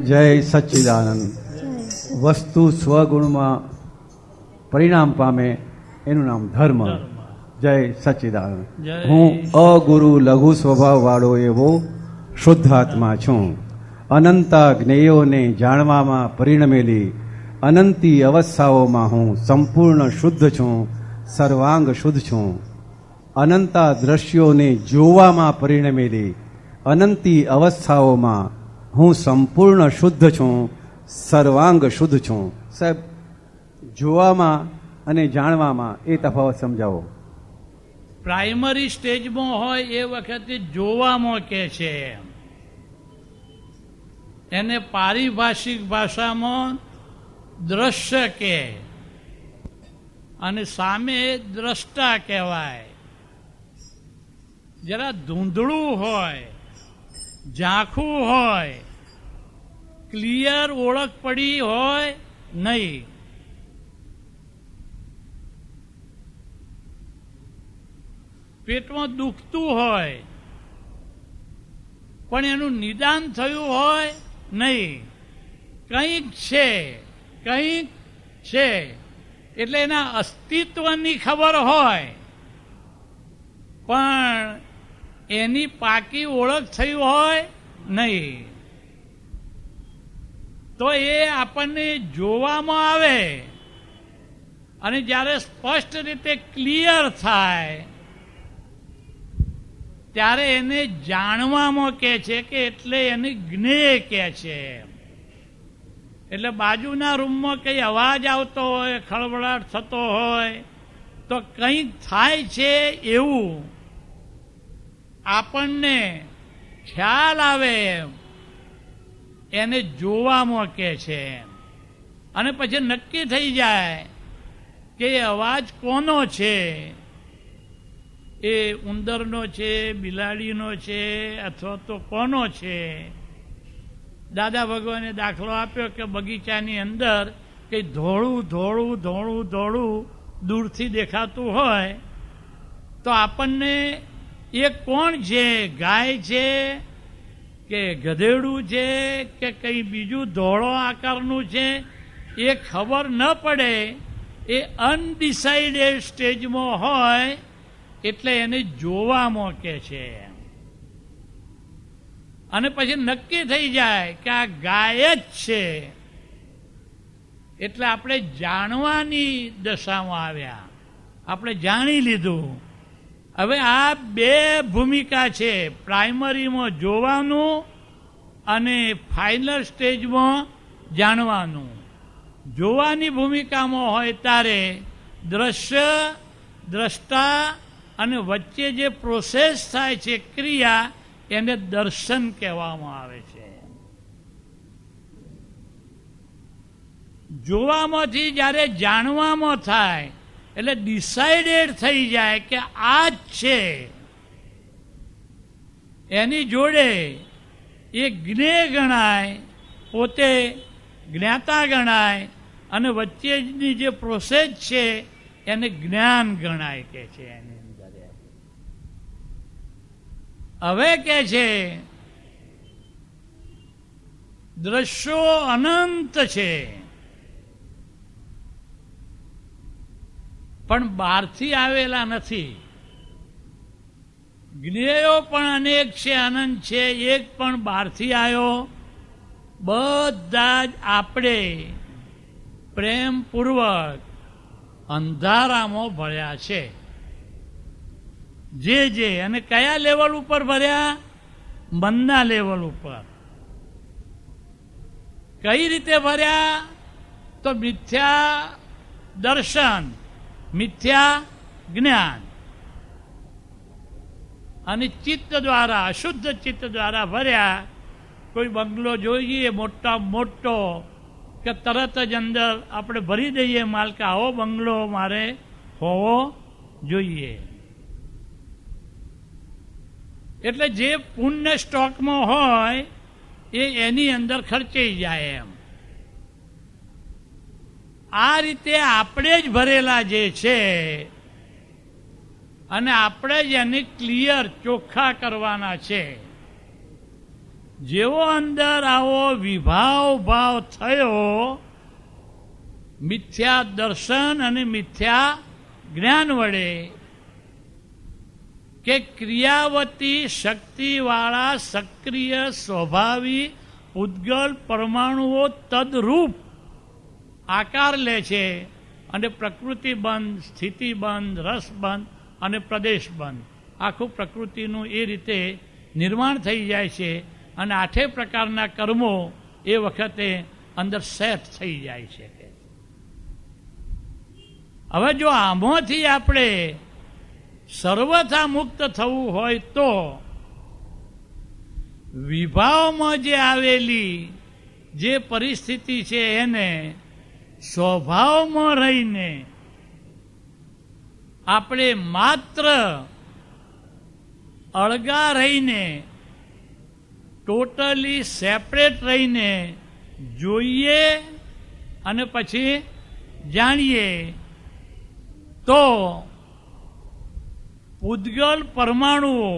જય સચ્ચિદાનંદ. વસ્તુ સ્વગુણમાં પરિણામ પામે એનું નામ ધર્મ. જય સચ્ચિદાનંદ. હું અગુરુ લઘુ સ્વભાવ વાળો એવો શુદ્ધાત્મા છું. અનંતા જ્ઞેયોને જાણવામાં પરિણમેલી અનંતી અવસ્થાઓમાં હું સંપૂર્ણ શુદ્ધ છું, સર્વાંગ શુદ્ધ છું. અનંતા દ્રશ્યોને જોવામાં પરિણમેલી અનંતી અવસ્થાઓમાં હું સંપૂર્ણ શુદ્ધ છું, સર્વાંગ શુદ્ધ છું. સાહેબ, જોવામાં અને જાણવામાં એ તફાવત સમજાવો. પ્રાઇમરી સ્ટેજમાં હોય એ વખતે જોવામાં કે છે, એને પારિભાષિક ભાષામાં દ્રશ્ય કે, અને સામે દ્રષ્ટા કહેવાય. જરા ધૂંધળું હોય, ઝાંખું હોય, ક્લિયર ઓળખ પડી હોય નહીં. પેટમાં દુખતું હોય પણ એનું નિદાન થયું હોય નહીં. કંઈક છે એટલે એના અસ્તિત્વની ખબર હોય પણ એની પાકી ઓળખ થઈ હોય નહીં. તો એ આપણને જોવામાં આવે અને જ્યારે સ્પષ્ટ રીતે ક્લિયર થાય ત્યારે એને જાણવામાં કહે છે કે એટલે એને જ્ઞેય કહે છે. એટલે બાજુના રૂમમાં કંઈ અવાજ આવતો હોય, ખળભળાટ થતો હોય તો કંઈક થાય છે એવું આપણને ખ્યાલ આવે એને જોવામાં કહે છે. અને પછી નક્કી થઈ જાય કે એ અવાજ કોનો છે, એ ઉંદરનો છે, બિલાડીનો છે, અથવા તો કોનો છે. દાદા ભગવાને દાખલો આપ્યો કે બગીચાની અંદર કંઈ ધોળું ધોળું ધોળું ધોળું દૂરથી દેખાતું હોય તો આપણને એ કોણ છે, ગાય છે કે ગધેડું છે કે કંઈ બીજું ધોળો આકારનું છે એ ખબર ન પડે. એ અનડિસાઇડેડ સ્ટેજમાં હોય એટલે એને જોવામાં કે છે. અને પછી નક્કી થઈ જાય કે આ ગાય જ છે એટલે આપણે જાણવાની દશામાં આવ્યા, આપણે જાણી લીધું. હવે આ બે ભૂમિકા છે, પ્રાઇમરીમાં જોવાનું અને ફાઇનલ સ્ટેજમાં જાણવાનું. જોવાની ભૂમિકામાં હોય ત્યારે દ્રશ્ય, દ્રષ્ટા અને વચ્ચે જે પ્રોસેસ થાય છે, ક્રિયા, એને દર્શન કહેવામાં આવે છે. જોવામાંથી જ્યારે જાણવામાં થાય એટલે ડિસાઇડેડ થઈ જાય કે આ જ છે. એની જોડે એ જ્ઞેય ગણાય, પોતે જ્ઞાતા ગણાય, અને વચ્ચેની જે પ્રોસેસ છે એને જ્ઞાન ગણાય કે છે. એની અંદર હવે કે છે દ્રશ્યો અનંત છે પણ બહારથી આવેલા નથી. જ્ઞેયો પણ અનેક છે, અનંત છે, એક પણ બહારથી આવ્યો. બધા જ આપણે પ્રેમપૂર્વક અંધારામાં ભર્યા છે. જે અને કયા લેવલ ઉપર ભર્યા? મનના લેવલ ઉપર. કઈ રીતે ભર્યા? તો મિથ્યા દર્શન, મિથ્યા જ્ઞાન અને ચિત્ત દ્વારા, અશુદ્ધ ચિત્ત દ્વારા ભર્યા. કોઈ બંગલો જોઈએ મોટા મોટો કે તરત જ અંદર આપણે ભરી દઈએ માલ કે આવો બંગલો મારે હોવો જોઈએ. એટલે જે પુણ્ય સ્ટોકમાં હોય એ એની અંદર ખર્ચાઈ જાય. એમ આ રીતે આપણે જ ભરેલા જે છે અને આપણે જ એને ક્લિયર ચોખ્ખા કરવાના છે. જેવો અંદર આવો વિભાવ ભાવ થયો, મિથ્યા દર્શન અને મિથ્યા જ્ઞાન વડે, કે ક્રિયાવતી શક્તિવાળા સક્રિય સ્વભાવી ઉદ્ગલ પરમાણુઓ તદરૂપ આકાર લે છે અને પ્રકૃતિ બંધ, સ્થિતિ બંધ, રસ બંધ અને પ્રદેશ બંધ, આખું પ્રકૃતિનું એ રીતે નિર્માણ થઈ જાય છે અને 8 પ્રકારના કર્મો એ વખતે અંદર સેટ થઈ જાય છે. હવે જો આમાંથી આપણે સર્વથા મુક્ત થવું હોય તો વિભાવમાં જે આવેલી જે પરિસ્થિતિ છે એને સ્વભાવમાં રહીને આપણે માત્ર અળગા રહીને, ટોટલી સેપરેટ રહીને જોઈએ અને પછી જાણીએ તો પૂદગલ પરમાણુઓ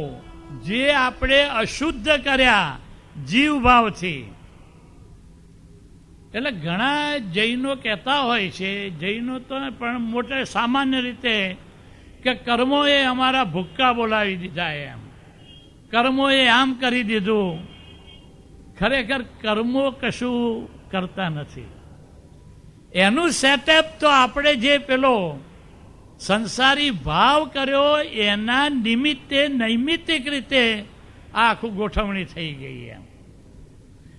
જે આપણે અશુદ્ધ કર્યા જીવભાવથી, એટલે ઘણા જૈનો કહેતા હોય છે, જૈનો તો પણ મોટે સામાન્ય રીતે, કે કર્મોએ અમારા ભૂક્કા બોલાવી દીધા, એમ કર્મોએ આમ કરી દીધું. ખરેખર કર્મો કશું કરતા નથી. એનું સેટઅપ તો આપણે જે પેલો સંસારી ભાવ કર્યો એના નિમિત્તે નૈમિત્તિક રીતે આ આખું ગોઠવણી થઈ ગઈ એમ.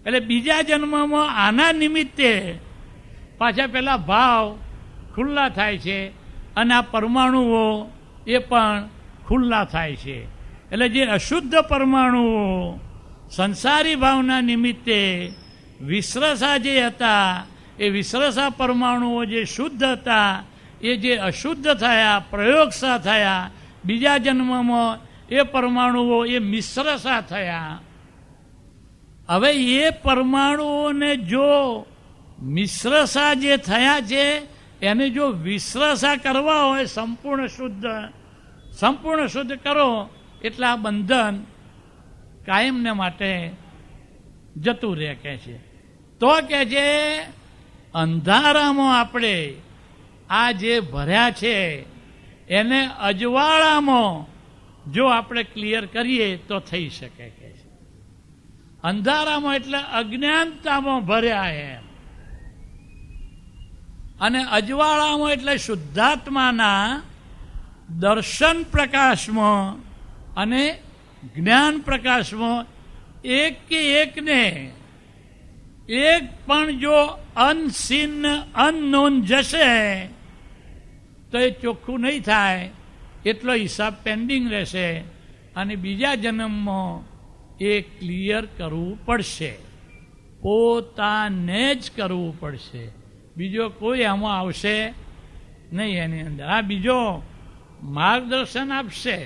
એટલે બીજા જન્મમાં આના નિમિત્તે પાછા પેલા ભાવ ખુલ્લા થાય છે અને આ પરમાણુઓ એ પણ ખુલ્લા થાય છે. એટલે જે અશુદ્ધ પરમાણુઓ સંસારી ભાવના નિમિત્તે વિશ્રસા જે હતા, એ વિશ્રસા પરમાણુઓ જે શુદ્ધ હતા એ જે અશુદ્ધ થયા, પ્રયોગસા થયા, બીજા જન્મમાં એ પરમાણુઓ એ મિશ્રસા થયા. હવે એ પરમાણુઓને જો મિશ્રસા જે થયા છે એને જો વિશ્રસા કરવા હોય, સંપૂર્ણ શુદ્ધ કરો એટલે આ બંધન કાયમને માટે જતું રહે કે છે. તો કે છે અંધારામાં આપણે આ જે ભર્યા છે એને અજવાળામાં જો આપણે ક્લિયર કરીએ તો થઈ શકે કે છે. અંધારામાં એટલે અજ્ઞાનતામાં ભર્યા એમ, અને અજવાળામાં એટલે શુદ્ધાત્માના દર્શન પ્રકાશમાં અને જ્ઞાન પ્રકાશમાં એક કે એકને એક પણ જો અનસીન અનનોન જશે તો એ ચોખ્ખું નહીં થાય, એટલો હિસાબ પેન્ડિંગ રહેશે અને બીજા જન્મમાં એ ક્લિયર કરવું પડશે, પોતાને જ કરવું પડશે. બીજો કોઈ આમાં આવશે નહીં એની અંદર. આ બીજો માર્ગદર્શન આપશે.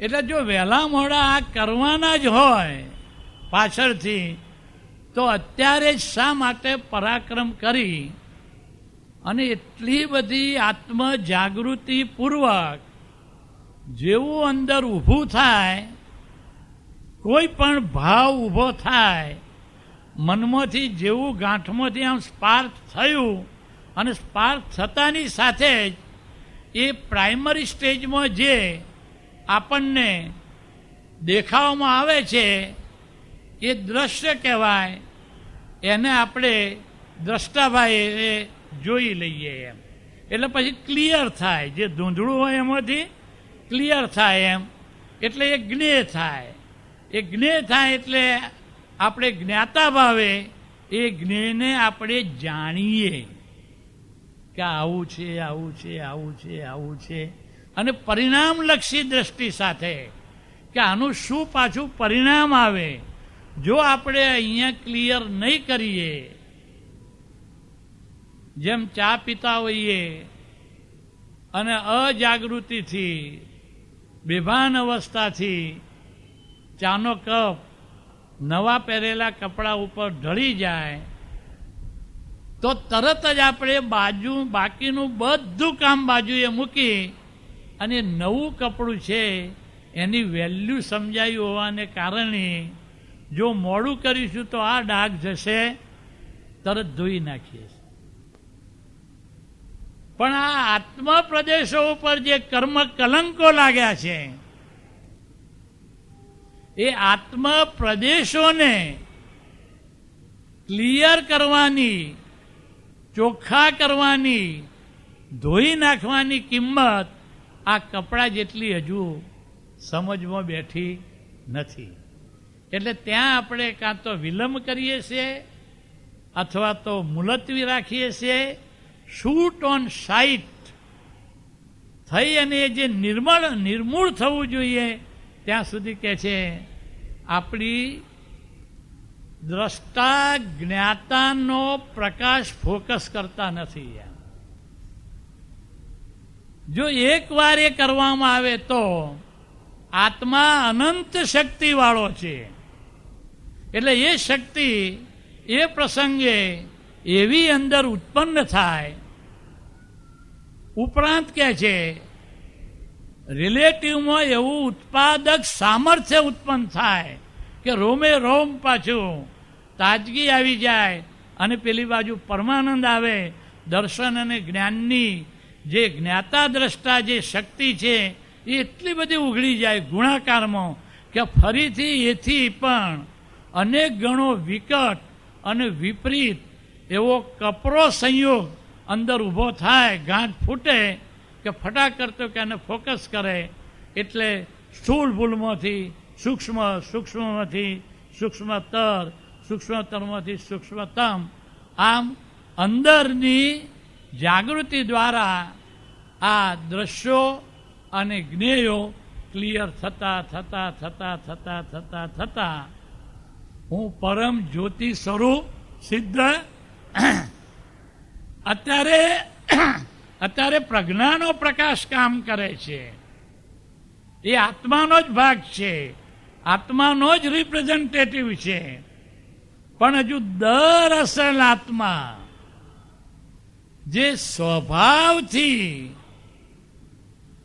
એટલે જો વહેલા મોડા આ કરવાના જ હોય પાછળથી, તો અત્યારે જ શા માટે પરાક્રમ કરી અને એટલી બધી આત્મ જાગૃતિપૂર્વક જેવું અંદર ઊભું થાય, કોઈ પણ ભાવ ઊભો થાય મનમાંથી, જેવું ગાંઠમાંથી આમ સ્પાર્ક થયું અને સ્પાર્ક થતાની સાથે જ એ પ્રાઇમરી સ્ટેજમાં જે આપણને દેખાવામાં આવે છે એ દ્રશ્ય કહેવાય. એને આપણે દ્રષ્ટાભાઈ એ જોઈ લઈએ એમ. એટલે પછી ક્લિયર થાય, જે ધૂંધળું હોય એમાંથી ક્લિયર થાય એમ. એટલે એ જ્ઞેય થાય. એ જ્ઞેય થાય એટલે આપણે જ્ઞાતા ભાવે એ જ્ઞેયને આપણે જાણીએ કે આવું છે, આવું છે, આવું છે, આવું છે. અને પરિણામલક્ષી દ્રષ્ટિ સાથે કે આનું શું પાછું પરિણામ આવે જો આપણે અહીંયા ક્લિયર નહીં કરીએ. જેમ ચા પીતા હોઈએ અને અજાગૃતિથી, બેભાન અવસ્થાથી ચાનો કપ નવા પહેરેલા કપડા ઉપર ઢળી જાય તો તરત જ આપણે બાકીનું બધું કામ બાજુએ મૂકી અને નવું કપડું છે એની વેલ્યુ સમજાયું હોવાને કારણે જો મોડું કરીશું તો આ ડાઘ જશે, તરત ધોઈ નાખીએ. પણ આ આત્મ પ્રદેશો ઉપર જે કર્મ કલંકો લાગ્યા છે એ આત્મ પ્રદેશોને ક્લિયર કરવાની, ચોખ્ખા કરવાની, ધોઈ નાખવાની કિંમત આ કપડાં જેટલી હજુ સમજમાં બેઠી નથી. એટલે ત્યાં આપણે કાં તો વિલંબ કરીએ છીએ અથવા તો મુલતવી રાખીએ છીએ. શૂટ ઓન સાઇટ થઈ અને જે નિર્મૂળ થવું જોઈએ ત્યાં સુધી કે છે આપણી દ્રષ્ટા જ્ઞાતાનો પ્રકાશ ફોકસ કરતા નથી. જો એકવાર એ કરવામાં આવે તો આત્મા અનંત શક્તિ વાળો છે. એટલે એ શક્તિ એ પ્રસંગે એવી અંદર ઉત્પન્ન થાય. ઉપરાંત કે છે રિલેટિવમાં એવું ઉત્પાદક સામર્થ્ય ઉત્પન્ન થાય કે રોમે રોમ પાછું તાજગી આવી જાય અને પેલી બાજુ પરમાનંદ આવે. દર્શન અને જ્ઞાનની જે જ્ઞાતા દ્રષ્ટા જે શક્તિ છે એ એટલી બધી ઉઘડી જાય ગુણાકારમાં કે ફરીથી એથી પણ અનેક ગણો વિકટ અને વિપરીત એવો કપરો સંયોગ અંદર ઊભો થાય. ગાંઠ ફૂટે કે ફટાક કરતો કે એને ફોકસ કરે એટલે સ્થૂળ ભૂલમાંથી સૂક્ષ્મ, સૂક્ષ્મમાંથી સૂક્ષ્મતર, સૂક્ષ્મતરમાંથી સૂક્ષ્મતમ, આમ અંદરની જાગૃતિ દ્વારા આ દ્રશ્યો અને જ્ઞેયો ક્લિયર થતા થતા થતા થતા થતા થતા હું પરમ જ્યોતિ સ્વરૂપ સિદ્ધ. અત્યારે પ્રજ્ઞાનો પ્રકાશ કામ કરે છે. એ આત્માનો જ ભાગ છે, આત્માનો જ રિપ્રેઝેન્ટેટિવ છે. પણ હજુ દરઅસલ આત્મા જે સ્વભાવથી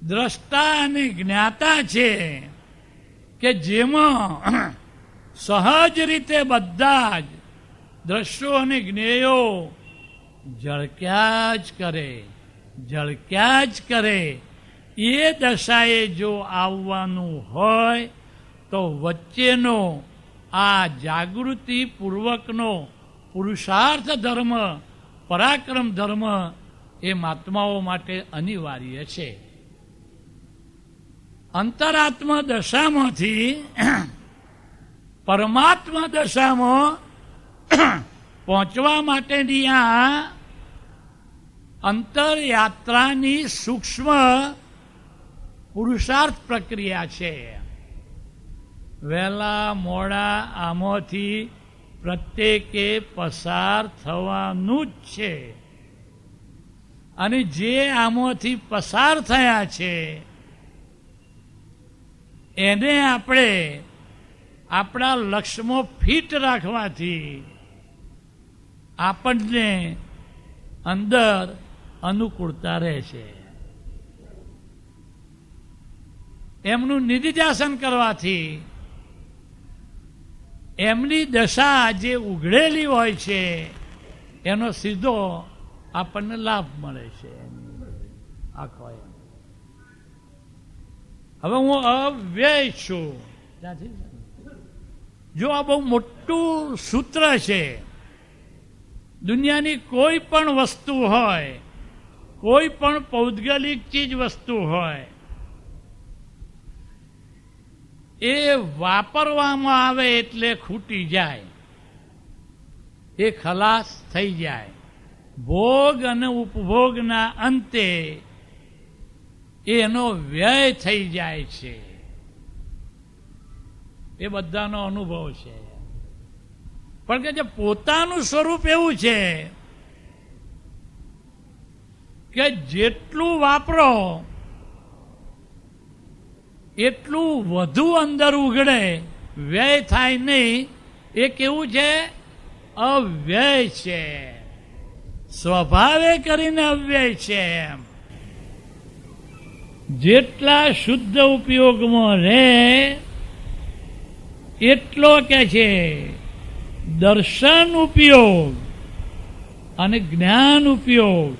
દ્રષ્ટા અને જ્ઞાતા છે કે જેમાં સહજ રીતે બધા જ દ્રશ્યો અને જ્ઞેયો ઝળક્યા જ કરે એ દશાએ જો આવવાનું હોય તો વચ્ચેનો આ જાગૃતિપૂર્વકનો પુરુષાર્થ ધર્મ, પરાક્રમ ધર્મ એ મહાત્માઓ માટે અનિવાર્ય છે. અંતરાત્મા દશામાંથી પરમાત્મા દશામાં પહોંચવા માટેની આ અંતરયાત્રાની સૂક્ષ્મ પુરુષાર્થ પ્રક્રિયા છે. વહેલા મોડા આમાંથી પ્રત્યેકે પસાર થવાનું જ છે. અને જે આમાંથી પસાર થયા છે એને આપણે આપણા લક્ષ્યમાં ફિટ રાખવાથી આપણને અંદર અનુકૂળતા રહે છે. એમનું નિધિધ્યાસન કરવાથી એમની દશા જે ઉઘડેલી હોય છે એનો સીધો આપણને લાભ મળે છે. આખો હવે હું અવ્યય છું. જો આ બહુ મોટું સૂત્ર છે. દુનિયાની કોઈ પણ વસ્તુ હોય, કોઈ પણ પૌદ્ગલિક ચીજ વસ્તુ હોય, એ વાપરવામાં આવે એટલે ખૂટી જાય, એ ખલાસ થઈ જાય. ભોગ અને ઉપભોગના અંતે એનો વ્યય થઈ જાય છે. એ બધાનો અનુભવ છે. પણ કે જે પોતાનું સ્વરૂપ એવું છે કે જેટલું વાપરો એટલું વધુ અંદર ઉઘડે, વ્યય થાય નહીં. એ કેવું છે? અવ્યય છે. સ્વભાવે કરીને અવ્યય છે. એમ જેટલા શુદ્ધ ઉપયોગમાં રહે એટલો કે છે દર્શન ઉપયોગ અને જ્ઞાન ઉપયોગ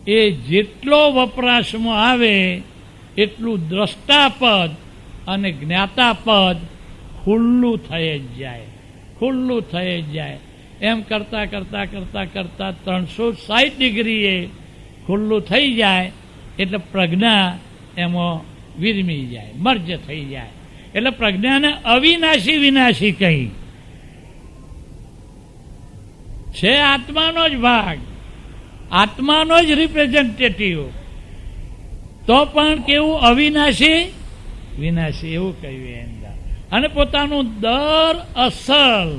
એ જેટલો વપરાશમાં આવે એટલું દ્રષ્ટાપદ અને જ્ઞાતાપદ ખુલ્લું થઈ જ જાય, ખુલ્લું થઈ જ જાય. એમ કરતાં કરતાં કરતાં કરતાં 360 ડિગ્રીએ ખુલ્લું થઈ જાય એટલે પ્રજ્ઞા એમાં વિરમી જાય, મર્જ થઈ જાય. એટલે પ્રજ્ઞાને અવિનાશી વિનાશી કહી છે આત્માનો જ ભાગ, આત્માનો જ રિપ્રેઝેન્ટેટિવ, તો પણ કેવું અવિનાશી વિનાશી એવું કહ્યું એમ. અને પોતાનું દર અસલ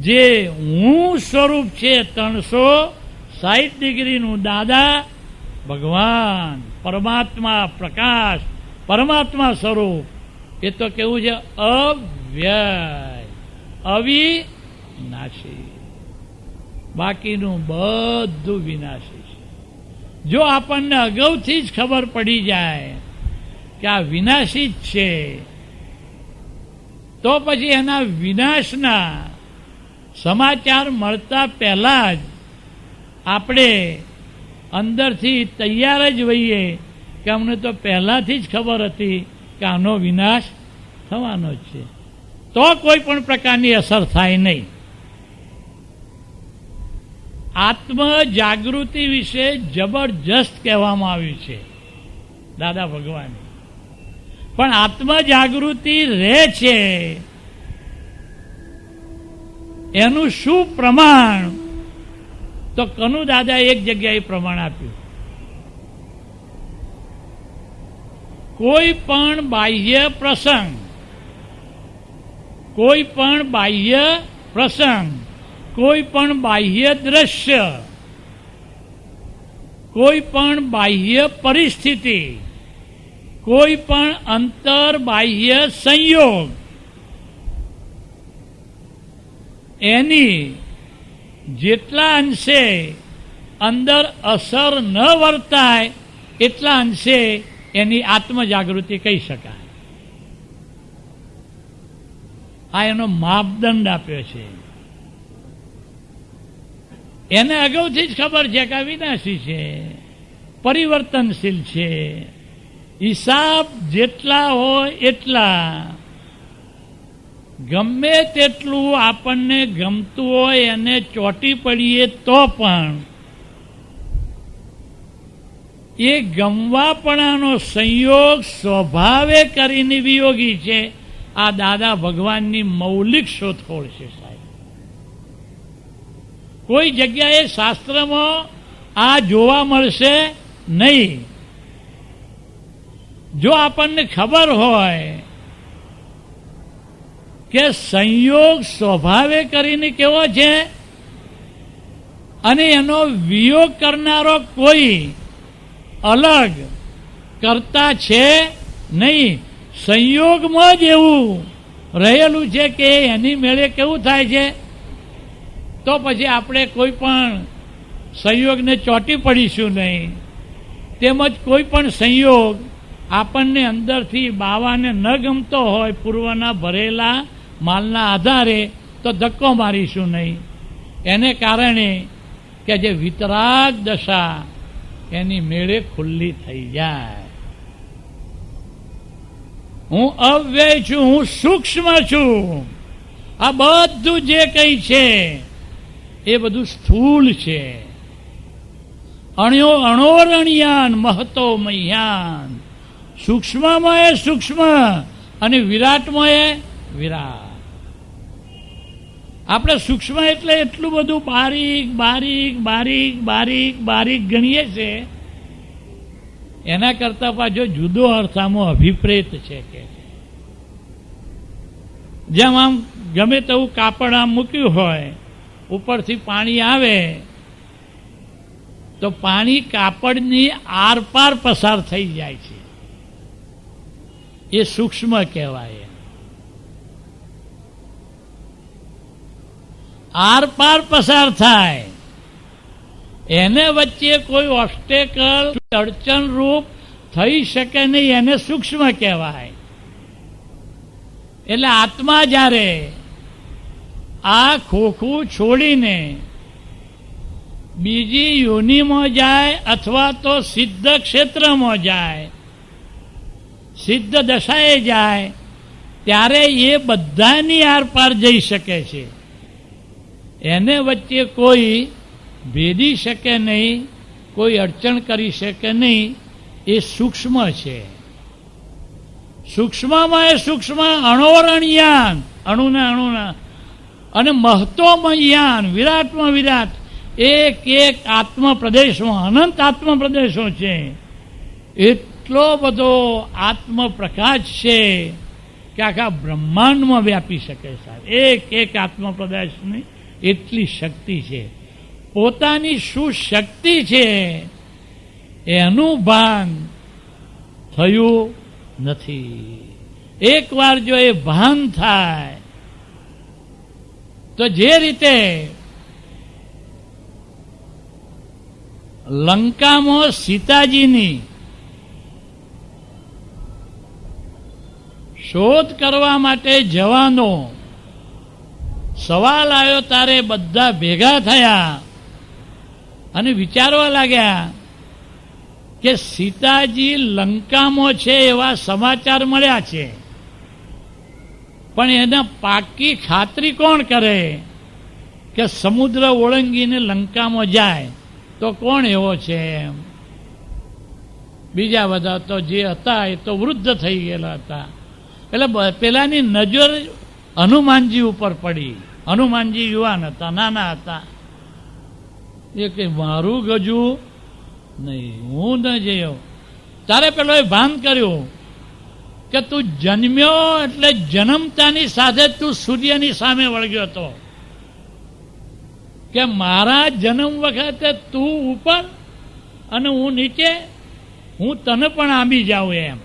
જે હું સ્વરૂપ છે 360 ડિગ્રીનું દાદા ભગવાન પરમાત્મા પ્રકાશ પરમાત્મા સ્વરૂપ એ તો કેવું છે અવ્યય અવિનાશી, બાકીનું બધું વિનાશી છે. જો આપણને અગાઉથી જ ખબર પડી જાય કે આ વિનાશી જ છે તો પછી એના વિનાશના સમાચાર મળતા પહેલા જ આપણે અંદરથી તૈયાર જ હોઈએ કે અમને તો પહેલાથી જ ખબર હતી કે આનો વિનાશ થવાનો જ છે, તો કોઈ પણ પ્રકારની અસર થાય નહીં. આત્મ જાગૃતિ વિશે જબરજસ્ત કહેવામાં આવ્યું છે દાદા ભગવાને. પણ આત્મ જાગૃતિ રહે છે એનું શું પ્રમાણ? તો કનુ દાદા એક જગ્યાએ પ્રમાણ આપ્યું. કોઈ પણ બાહ્ય પ્રસંગ, કોઈ પણ બાહ્ય પ્રસંગ, કોઈ પણ બાહ્ય દ્રશ્ય, કોઈ પણ બાહ્ય પરિસ્થિતિ, કોઈ પણ અંતર બાહ્ય સંયોગ એની જેટલા અંશે અંદર અસર ન વર્તાય એટલા અંશે એની આત્મજાગૃતિ કહી શકાય. આ એનો માપદંડ આપ્યો છે. એને અગાઉથી જ ખબર છે કે આ વિનાશી છે, પરિવર્તનશીલ છે. હિસાબ જેટલા હોય એટલા, ગમે તેટલું આપણને ગમતું હોય એને ચોંટી પડીએ તો પણ એ ગમવાપણાનો સંયોગ સ્વભાવે કરીને વિયોગી છે. આ દાદા ભગવાનની મૌલિક શોધખોળ છે સાહેબ. કોઈ જગ્યાએ શાસ્ત્રમાં આ જોવા મળશે નહીં. જો આપણને ખબર હોય કે સંયોગ સ્વભાવે કરીને કેવો છે અને એનો વિયોગ કરનારો કોઈ અલગ કરતા છે નહીં, સંયોગમાં જ એવું રહેલું છે કે એની મેળે કેવું થાય છે, તો પછી આપણે કોઈ પણ સંયોગને ચોંટી પડીશું નહીં. તેમજ કોઈ પણ સંયોગ આપણને અંદરથી બાવાને ન ગમતો હોય પૂર્વના ભરેલા માલના આધારે તો ધક્કો મારીશું નહીં. એને કારણે કે જે વિતરાગ દશા એની મેળે ખુલ્લી થઈ જાય. હું અવ્યય છું, હું સૂક્ષ્મ છું. આ બધું જે કંઈ છે એ બધું સ્થૂલ છે. અણ્યો અણોરણ્યાન મહતો મહ્યાન. સૂક્ષ્મમાં એ સૂક્ષ્મ અને વિરાટમાં એ વિરાટ. આપણે સૂક્ષ્મ એટલે એટલું બધું બારીક બારીક બારીક બારીક બારીક ગણીએ છે, એના કરતા પાછો જુદો અર્થામાં અભિપ્રેત છે કે જેમ આમ ગમે તેવું કાપડ આમ મૂક્યું હોય, ઉપરથી પાણી આવે તો પાણી કાપડની આરપાર પસાર થઈ જાય છે, એ સૂક્ષ્મ કહેવાય. આરપાર પસાર થાય એને વચ્ચે કોઈ ઓબ્સ્ટેકલ અડચણ રૂપ થઈ શકે નહીં એને સૂક્ષ્મ કહેવાય. એટલે આત્મા જ્યારે આ ખોખું છોડીને બીજી યોનિમાં જાય અથવા તો સિદ્ધ ક્ષેત્રમાં જાય, સિદ્ધ દશાએ જાય, ત્યારે એ બધાની આરપાર જઈ શકે છે. એને વચ્ચે કોઈ ભેદી શકે નહીં, કોઈ અડચણ કરી શકે નહીં. એ સૂક્ષ્મ છે. સૂક્ષ્મમાં એ સૂક્ષ્મ અણોરણ્યાન, અણુના અણુના, અને મહત્વમયાન, વિરાટમાં વિરાટ, એક એક આત્મ પ્રદેશમાં અનંત આત્મ પ્રદેશો છે. એટલો બધો આત્મ પ્રકાશ છે કે આખા બ્રહ્માંડમાં વ્યાપી શકે સાહેબ. એક એક આત્મ પ્રદેશની એટલી શક્તિ છે. પોતાની શું શક્તિ છે એનું ભાન થયું નથી. એકવાર જો એ ભાન થાય તો જે રીતે લંકામાં સીતાજીની શોધ કરવા માટે જવાનો સવાલ આવ્યો ત્યારે બધા ભેગા થયા અને વિચારવા લાગ્યા કે સીતાજી લંકામાં છે એવા સમાચાર મળ્યા છે, પણ એના પાકી ખાતરી કોણ કરે કે સમુદ્ર ઓળંગીને લંકામાં જાય તો કોણ એવો છે એમ. બીજા બધા તો જે હતા એ તો વૃદ્ધ થઈ ગયેલા હતા. એટલે પેલાની નજર હનુમાનજી ઉપર પડી. હનુમાનજી યુવાન હતા, નાના હતા. એ કે મારું ગજુ નહીં, હું ન જયો. તારે પેલો એ ભાન કર્યું કે તું જન્મ્યો એટલે જન્મતાની સાથે તું સૂર્યની સામે વળગ્યો હતો કે મારા જન્મ વખતે તું ઉપર અને હું નીચે, હું તને પણ આંબી જાઉં એમ.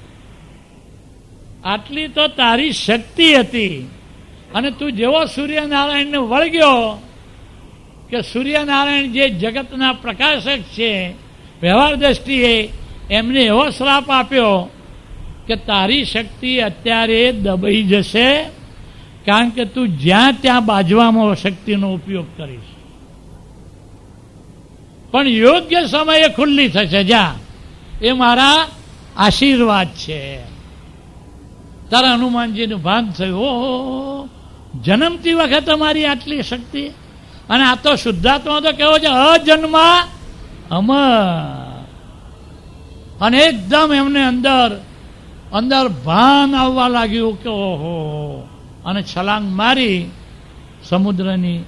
આટલી તો તારી શક્તિ હતી. અને તું જેવો સૂર્યનારાયણને વળગ્યો કે સૂર્યનારાયણ જે જગતના પ્રકાશક છે, વ્યવહાર દ્રષ્ટિએ એમને એવો શ્રાપ આપ્યો કે તારી શક્તિ અત્યારે દબાઈ જશે, કારણ કે તું જ્યાં ત્યાં બાજવામાં શક્તિનો ઉપયોગ કરીશ. પણ યોગ્ય સમયે ખુલ્લી થશે, જા, એ મારા આશીર્વાદ છે. તારા હનુમાનજીનું ભાન થયું, ઓહો, જન્મતી વખતે મારી આટલી શક્તિ. અને આ તો શુદ્ધાત્મા તો કેવો છે, અજન્મા અમર. અને એકદમ એમને અંદર અંદર ભાન આવવા લાગ્યું કે ઓહો, અને છલાંગ મારી સમુદ્રની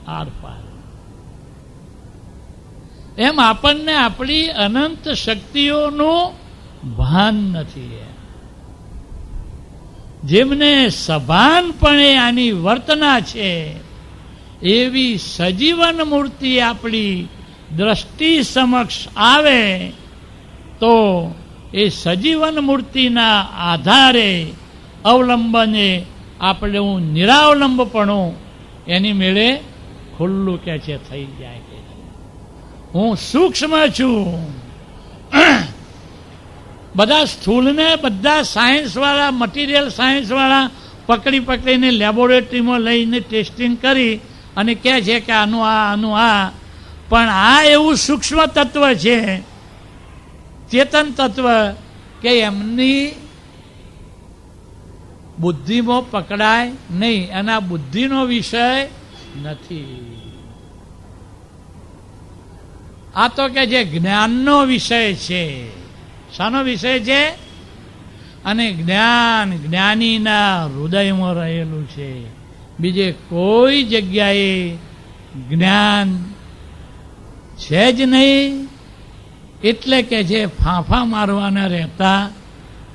આરપાર. એમ આપણને આપણી અનંત શક્તિઓનું ભાન નથી. જેમને સભાનપણે આની વર્તના છે એવી સજીવન મૂર્તિ આપણી દ્રષ્ટિ સમક્ષ આવે તો એ સજીવન મૂર્તિના આધારે અવલંબને આપણે હું નિરાવલંબપણું એની મેળે ખુલ્લું કે છે થઈ જાય કે છે. હું સૂક્ષ્મ છું. બધા સ્થૂળને બધા સાયન્સવાળા, મટીરિયલ સાયન્સવાળા પકડી પકડીને લેબોરેટરીમાં લઈને ટેસ્ટિંગ કરી અને કહે છે કે આનું આ, આનું આ. પણ આ એવું સૂક્ષ્મ તત્વ છે, ચેતન તત્વ, કે એમની બુદ્ધિમાં પકડાય નહીં. એના બુદ્ધિનો વિષય નથી. આ તો કે જે જ્ઞાનનો વિષય છે. શાનો વિષય છે? અને જ્ઞાન જ્ઞાનીના હૃદયમાં રહેલું છે. બીજે કોઈ જગ્યાએ જ્ઞાન છે જ નહીં. એટલે કે જે ફાંફા મારવાના રહેતા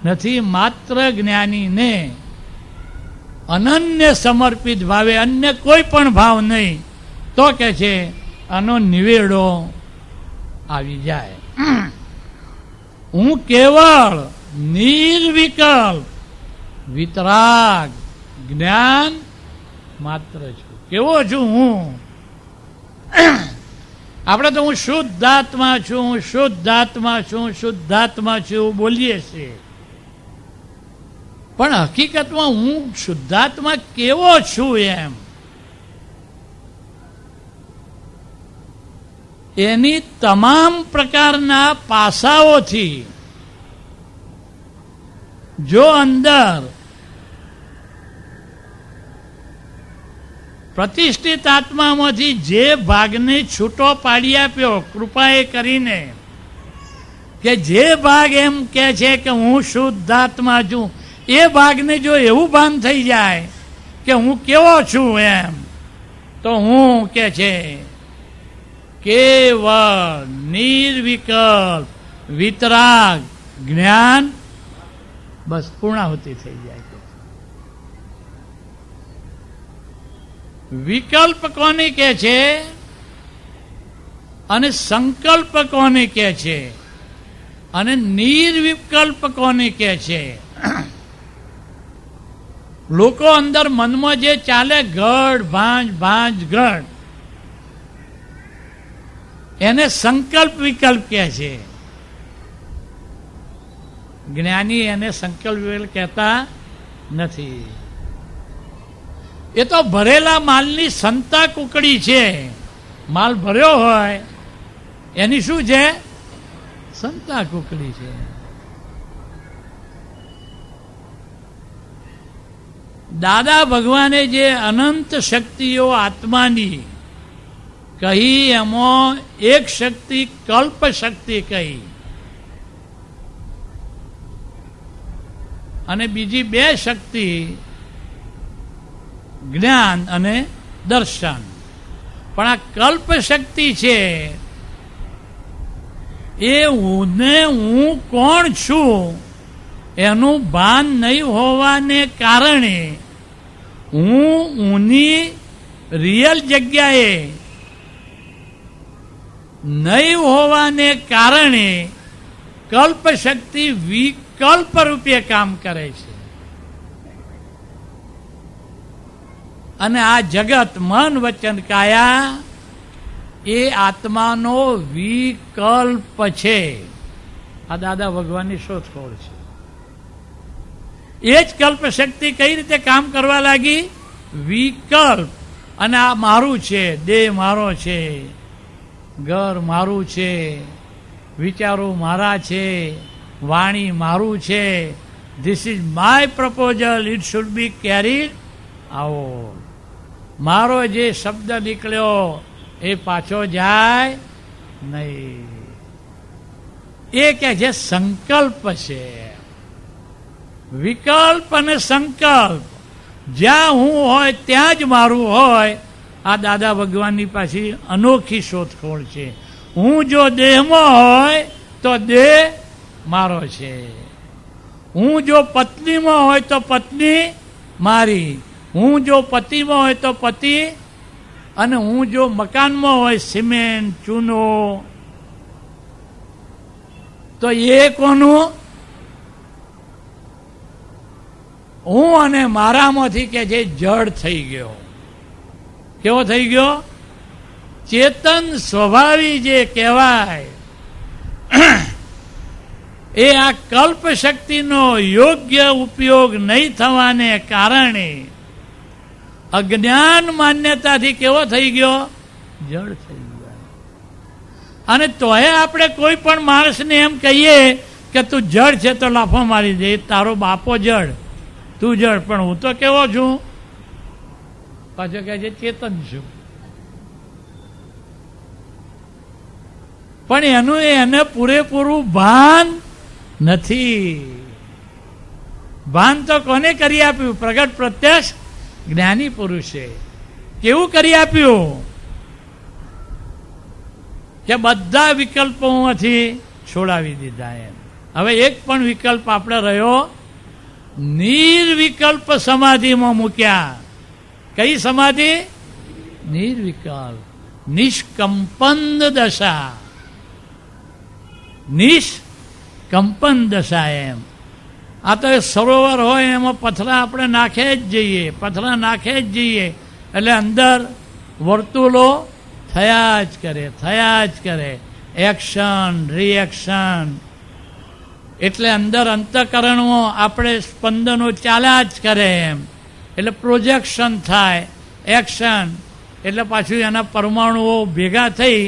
નથી. માત્ર જ્ઞાનીને અનન્ય સમર્પિત ભાવે, અન્ય કોઈ પણ ભાવ નહીં, તો કે છે આનો નિવેડો આવી જાય. હું કેવળ નિર્વિકલ્પ વિતરાગ જ્ઞાન માત્ર છું. કેવો છું હું? આપણે તો હું શુદ્ધાત્મા છું, શુદ્ધાત્મા છું, શુદ્ધાત્મા છું બોલીએ છીએ, પણ હકીકતમાં હું શુદ્ધાત્મા કેવો છું એમ એની તમામ પ્રકારના પાસાઓથી જો અંદર પ્રતિષ્ઠિત આત્મામાંથી જે ભાગને છૂટો પાડી આપ્યો કૃપાએ કરીને, કે જે ભાગ એમ કે છે કે હું શુદ્ધાત્મા છું, એ ભાગને જો એવું ભાન થઈ જાય કે હું કેવો છું એમ, તો હું કે છે કેવળ નિર્વિકલ્પ વિતરાગ જ્ઞાન, બસ પૂર્ણાહુતિ થઈ જાય. વિકલ્પ કોને કે છે અને સંકલ્પ કોને કે છે અને નિર્વિકલ્પ કોને કે છે? લોકો અંદર મનમાં જે ચાલે ગઢ ભાંજ ભાંજ ગઢ, એને સંકલ્પ વિકલ્પ કહે છે. જ્ઞાની એને સંકલ્પ વિકલ્પ કહેતા નથી. એ તો ભરેલા માલની સંતા કુકડી છે. માલ ભર્યો હોય એની શું છે? સંતા કુકડી છે. દાદા ભગવાને જે અનંત શક્તિઓ આત્માની કહી, એમાં એક શક્તિ કલ્પ શક્તિ કહી અને બીજી બે શક્તિ જ્ઞાન અને દર્શન. પણ આ કલ્પ શક્તિ છે એ હું કોણ છું એનું ભાન નહીં હોવાને કારણે, હુંની રિયલ જગ્યાએ નહીં હોવાને કારણે કલ્પ શક્તિ વિકલ્પ રૂપે કામ કરે છે. અને આ જગત મન વચન કાયા એ આત્માનો વિકલ્પ છે. આ દાદા ભગવાનની શોધખોળ છે. એ જ કલ્પ શક્તિ કઈ રીતે કામ કરવા લાગી? વિકલ્પ. અને આ મારું છે, દેહ મારો છે, ઘર મારું છે, વિચારો મારા છે, વાણી મારું છે. This is my proposal, it should be carried out. મારો જે શબ્દ નીકળ્યો એ પાછો જાય નહીં. એ કે જે સંકલ્પ છે. વિકલ્પ અને સંકલ્પ જ્યાં હું હોય ત્યાં જ મારું હોય. આ દાદા ભગવાનની પાછી અનોખી શોધખોળ છે. હું જો દેહમાં હોય તો દેહ મારો છે. હું જો પત્નીમાં હોય તો પત્ની મારી. હું જો પતિમાં હોય તો પતિ, અને હું જો મકાનમાં હોય સિમેન્ટ ચૂનો તો એ કોનું? હું અને મારામાંથી કે જે જડ થઈ ગયો. કેવો થઈ ગયો? ચેતન સ્વભાવી જે કહેવાય એ આ કલ્પ શક્તિનો યોગ્ય ઉપયોગ નહીં થવાને કારણે અજ્ઞાન માન્યતાથી કેવો થઈ ગયો? જડ થઈ ગયો. અને તોય આપણે કોઈ પણ માણસને એમ કહીએ કે તું જડ છે તો લાફો મારી દે, તારો બાપો જડ, તું જડ. પણ હું તો કેવો છું? પાછો કહે છે ચેતન છું. પણ એનું એને પૂરેપૂરું ભાન નથી. ભાન તો કોને કરી આપ્યું? પ્રગટ પ્રત્યક્ષ જ્ઞાની પુરુષે. કેવું કરી આપ્યું? કે બધા વિકલ્પોમાંથી છોડાવી દીધા એમ. હવે એક પણ વિકલ્પ આપણે રહ્યો નિર્વિકલ્પ સમાધિમાં મૂક્યા. કઈ સમાધિ? નિર્વિકલ્પ, નિષ્કંપન દશા. નિષ્કંપન દશા એમ. આ તો સરોવર હોય એમાં પથરા આપણે નાખે જ જઈએ, પથરા નાખે જ જઈએ એટલે અંદર વર્તુળો થયા જ કરે, એક્શન રિએક્શન. એટલે અંદર અંતઃકરણમાં આપણે સ્પંદનો ચાલ્યા જ કરે એમ. એટલે પ્રોજેક્શન થાય, એક્શન એટલે પાછું એના પરમાણુઓ ભેગા થઈ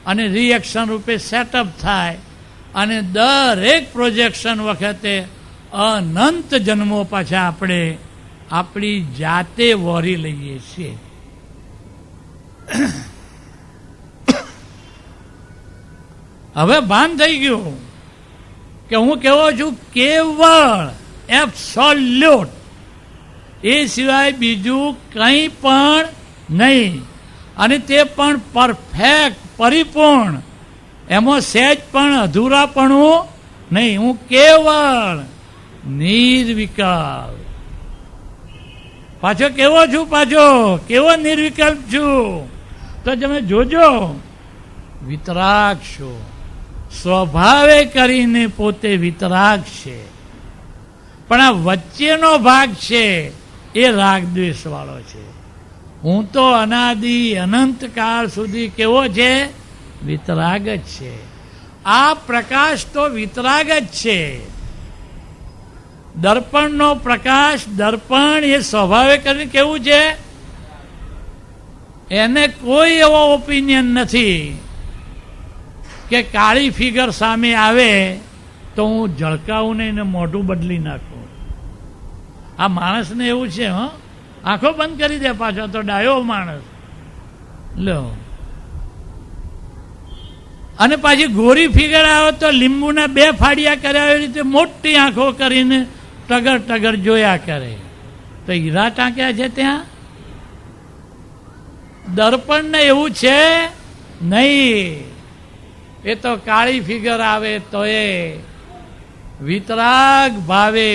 અને રિએક્શન રૂપે સેટઅપ થાય. અને દરેક પ્રોજેક્શન વખતે અનંત જન્મો પાછા આપણે આપણી જાતે વોરી લઈએ છીએ. હવે ભાન થઈ ગયું કે હું કેવો છું કેવળ, એબ્સોલ્યુટ, એ સિવાય બીજું કંઈ પણ નહીં. અને તે પણ પરફેક્ટ, પરિપૂર્ણ, એમાં સહેજ પણ અધૂરાપણું નહીં. હું કેવળ નિર્વિકલ્પ. પાછો કેવો છું, કેવો નિર્વિકલ્પ છું? તો તમે જોજો, વિતરાગ છો. સ્વભાવે કરીને પોતે વિતરાગ છે, પણ આ વચ્ચેનો ભાગ છે એ રાગ દ્વેષ વાળો છે. હું તો અનાદિ અનંતકાળ સુધી કેવો છે? વિતરાગ જ છે. આ પ્રકાશ તો વિતરાગ જ છે. દર્પણનો પ્રકાશ, દર્પણ એ સ્વભાવે કરીને કેવું છે? એને કોઈ એવો ઓપિનિયન નથી કે કાળી ફિગર સામે આવે તો હું ઝળકાવું નહીં ને મોઢું બદલી નાખું. આ માણસને એવું છે, આંખો બંધ કરી દે પાછો તો ડાયો માણસ લો. અને પાછી ગોરી ફિગર આવે તો લીંબુના 2 ફાડિયા કર્યા એવી રીતે મોટી આંખો કરીને ટગર ટગર જોયા કરે. તો હીરા ટાંક્યા છે ત્યાં? દર્પણને એવું છે નહીં. એ તો કાળી ફિગર આવે તો એ વિતરાગ ભાવે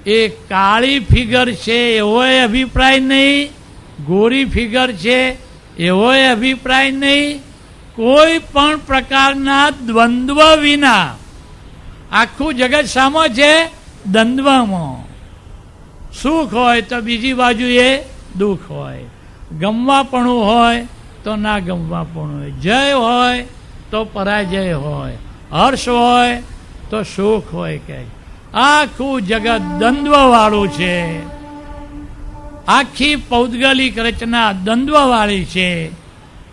એ કાળી ફિગર છે એવોય અભિપ્રાય નહીં, ગોરી ફિગર છે એવોય અભિપ્રાય નહીં. કોઈ પણ પ્રકારના દ્વંદ્વ વિના આખું જગત સામો છે? દ્વંદ્વમાં. સુખ હોય તો બીજી બાજુએ દુઃખ હોય, ગમવાપણું હોય તો ના ગમવાપણું હોય, જય હોય તો પરાજય હોય, હર્ષ હોય તો સુખ હોય. કે આખું જગત દ્વંદ્વવાળું છે. આખી પૌદ્ગલિક રચના દ્વંદ્વવાળી છે.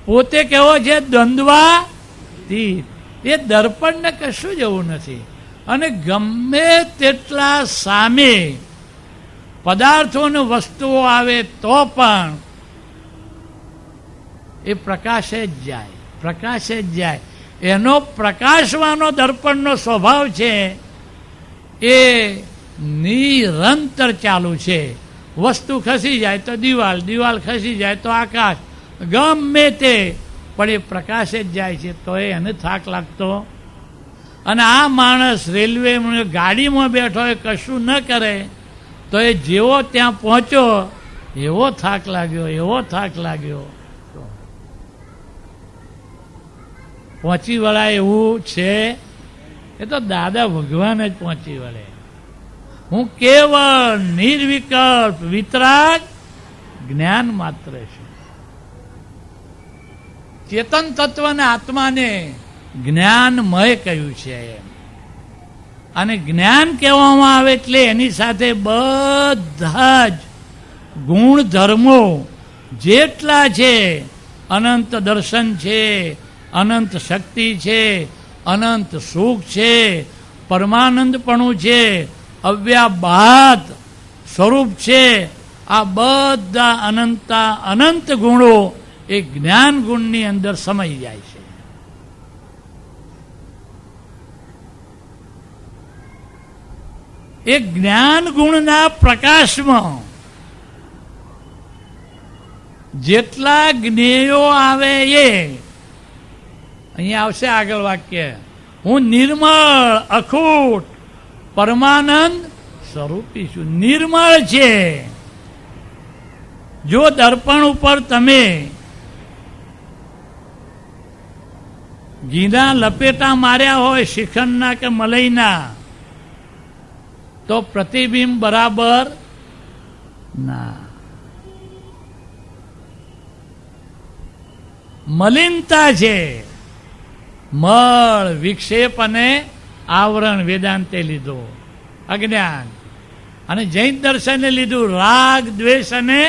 પોતે કેવો છે? દ્વંદ્વાતીત. એ દર્પણને કશું જવું નથી. અને ગમે તેટલા સામે પદાર્થો અને વસ્તુઓ આવે તો પણ એ પ્રકાશે જ જાય. એનો પ્રકાશવાનો દર્પણનો સ્વભાવ છે એ નિરંતર ચાલુ છે. વસ્તુ ખસી જાય તો દિવાલ ખસી જાય તો આકાશ, ગમે તે, પણ એ પ્રકાશે જ જાય છે. તો એને થાક લાગતો. અને આ માણસ રેલવે ગાડીમાં બેઠો એ કશું ન કરે તો એ જેવો ત્યાં પહોંચ્યો એવો થાક લાગ્યો. પહોંચી વળાય એવું છે? એ તો દાદા ભગવાન જ પહોંચી વળે. હું કેવળ નિર્વિકલ્પ વિતરાગ જ્ઞાન માત્ર છું. ચેતન તત્વને આત્માને જ્ઞાનમય કહ્યું છે. અને જ્ઞાન કહેવામાં આવે એટલે એની સાથે બધા જ ગુણધર્મો જેટલા છે, અનંત દર્શન છે, અનંત શક્તિ છે, અનંત સુખ છે, પરમાનંદપણું છે, અવ્યાબાદ સ્વરૂપ છે, આ બધા અનંત ગુણો એ જ્ઞાન ગુણની અંદર સમાઈ જાય છે. એ જ્ઞાન ગુણના પ્રકાશમાં જેટલા જ્ઞેયો આવે એ અહીંયા આવશે આગળ વાક્ય. હું નિર્મળ, અખૂટ, પરમાનંદ સ્વરૂપી છું. નિર્મળ છે. જો દર્પણ ઉપર તમે ઘીના લપેટા માર્યા હોય શ્રીખંડના કે મલાઈના તો પ્રતિબિંબ બરાબર ના. મલિનતા છે. મળ, વિક્ષેપ અને આવરણ વેદાંતે લીધો, અજ્ઞાન. અને જૈન દર્શને લીધું રાગ, દ્વેષ અને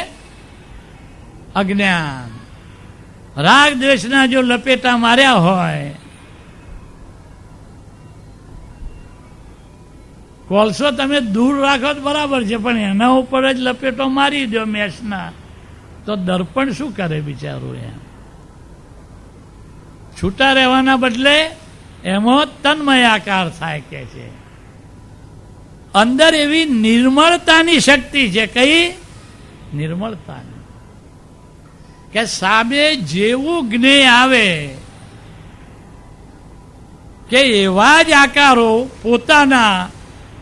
અજ્ઞાન. રાગ દ્વેષના જો લપેટા માર્યા હોય, કોલસો તમે દૂર રાખો તો બરાબર છે, પણ એના ઉપર જ લપેટો મારી દો મેષના, તો દર્પણ શું કરે બિચારું? એમ છૂટા રહેવાના બદલે એમાં તન્મયાકાર થાય કે છે. અંદર એવી નિર્મળતાની શક્તિ છે. કઈ નિર્મળતાની? કે સામે જેવું જ્ઞેય આવે કે એવા જ આકારો પોતાના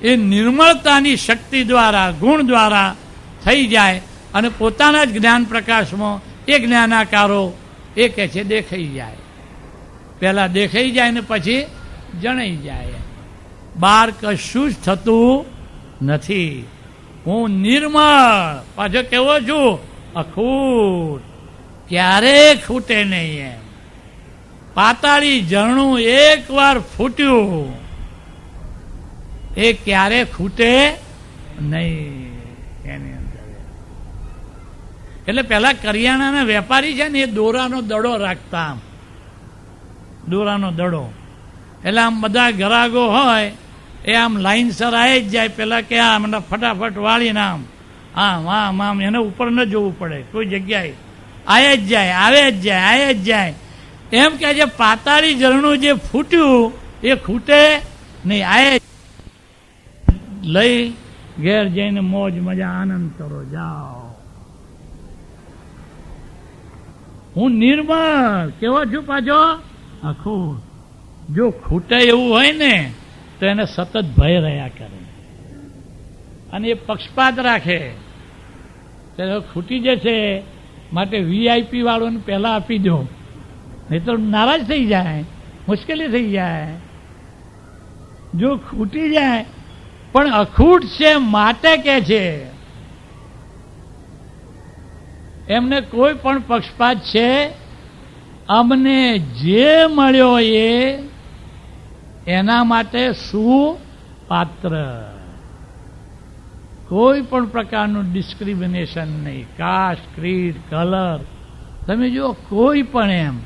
એ નિર્મળતાની શક્તિ દ્વારા, ગુણ દ્વારા થઈ જાય અને પોતાના જ જ્ઞાન પ્રકાશમાં એ જ્ઞાનાકારો એ કે છે દેખાઈ જાય. પહેલા દેખાઈ જાય ને પછી જણાઈ જાય. બહાર કશું જ થતું નથી. હું નિર્મળ, પાછો કેવો છું? અખૂટ, ક્યારેય ખૂટે નહીં. એમ પાતાળી ઝરણું એકવાર ફૂટ્યું એ ક્યારે ખૂટે નહીં એની અંદર. એટલે પેલા કરિયાણાના વેપારી છે ને એ દોરાનો દડો રાખતા, આમ દોરાનો દડો. એટલે આમ બધા ગ્રાહકો હોય એ આમ લાઈનસર આવી જ જાય. પેલા કે આમ ફટાફટ વાળીને આમ આમ આમ આમ એને ઉપર ન જોવું પડે કોઈ જગ્યાએ, આવે જ જાય, આવે જ જાય, આવે જ જાય. એમ કે જે પાતાળી ઝરણું જે ફૂટ્યું એ ખૂટે નહીં. આયે લઈ ઘેર જઈને મોજ મજા આનંદ કરો, જાઓ. હું નિર્મળ કેવો છું? પાછો અખૂટ. જો ખૂટે એવું હોય ને તો એને સતત ભય રહ્યા કરે અને એ પક્ષપાત રાખે. ત્યારે ખૂટી જશે માટે વીઆઈપી વાળોને પહેલા આપી દો, નહીં તો નારાજ થઈ જાય, મુશ્કેલી થઈ જાય. જો ખૂટી જાય પણ અખૂટ છે માટે કે છે એમને કોઈ પણ પક્ષપાત છે. અમને જે મળ્યો એ એના માટે શું પાત્ર, કોઈ પણ પ્રકારનું ડિસ્ક્રિમિનેશન નહીં. કાસ્ટ, ક્રીડ, કલર, તમે જો કોઈ પણ એમ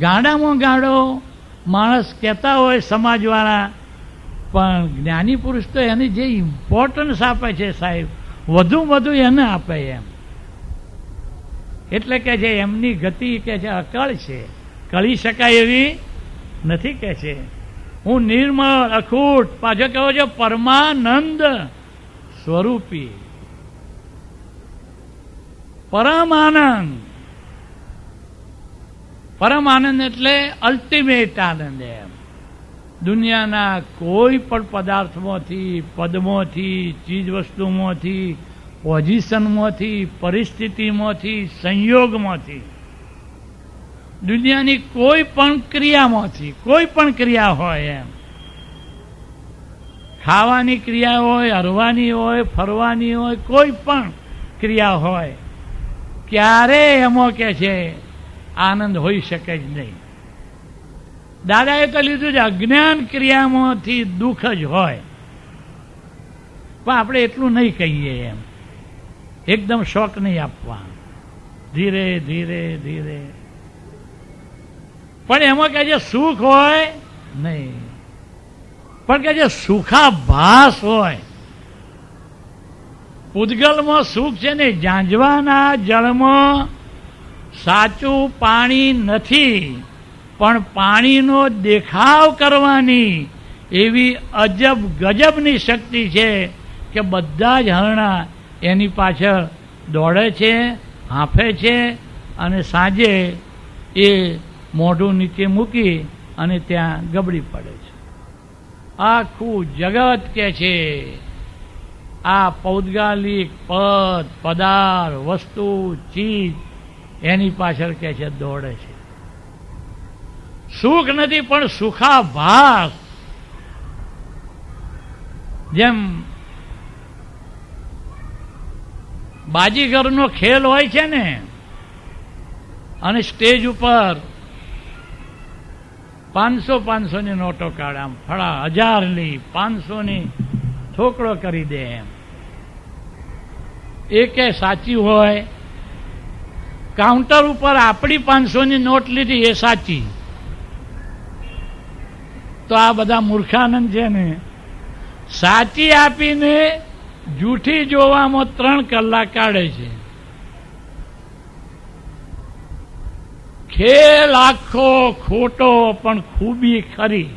ગાડામાં ગાડો માણસ કહેતા હોય સમાજવાળા, પણ જ્ઞાની પુરુષ તો એની જે ઇમ્પોર્ટન્સ આપે છે સાહેબ, વધુ વધુ એને આપે એમ. એટલે કે જે એમની ગતિ કે છે અકળ છે, કળી શકાય એવી નથી કે છે. હું નિર્મળ, અખૂટ, પાછો કહો છો પરમાનંદ સ્વરૂપી, પરમ આનંદ. પરમ આનંદ એટલે અલ્ટિમેટ આનંદ. એમ દુનિયાના કોઈ પણ પદાર્થમાંથી, પદમાંથી, ચીજ વસ્તુમાંથી, પોઝિશનમાંથી, પરિસ્થિતિમાંથી, સંયોગમાંથી, દુનિયાની કોઈ પણ ક્રિયામાંથી, કોઈ પણ ક્રિયા હોય, એમ ખાવાની ક્રિયા હોય, હરવાની હોય, ફરવાની હોય, કોઈ પણ ક્રિયા હોય, ક્યારે એમાં કે છે આનંદ હોઈ શકે જ નહીં. દાદાએ તો લીધું છે અજ્ઞાન ક્રિયામાંથી દુઃખ જ હોય, પણ આપણે એટલું નહીં કહીએ. એમ એકદમ શોક નહીં આપવા, ધીરે ધીરે ધીરે. પણ એમાં કે જે સુખ હોય નહીં, પણ કે જે સુખાભાસ હોય. પૂતગલમાં સુખ છે ને, ઝાંઝવાના જળમાં સાચું પાણી નથી, પણ પાણીનો દેખાવ કરવાની એવી અજબ ગજબની શક્તિ છે કે બધા જ હરણા એની પાછળ દોડે છે, હાંફે છે અને સાંજે એ મોઢું નીચે મૂકી અને ત્યાં ગબડી પડે છે. આખું જગત કે છે આ પૌદ્ગલિક પદ, પદાર્થ, વસ્તુ, ચીજ એની પાછળ કે છે દોડે છે. સુખ નથી પણ સુખાભાસ. જેમ બાજીગરનો ખેલ હોય છે ને, અને સ્ટેજ ઉપર 500-500ની નોટો કાઢે, આમ ફળા 1000ની 500ની થોકડો કરી દે એમ. એ કે સાચી હોય? કાઉન્ટર ઉપર આપણી 500ની નોટ લીધી એ સાચી. તો આ બધા મૂર્ખાનંદ છે ને, સાચી આપીને જૂઠી જોવામાં 3 કલાક કાઢે છે. ખેલ આખો ખોટો પણ ખૂબી ખરી.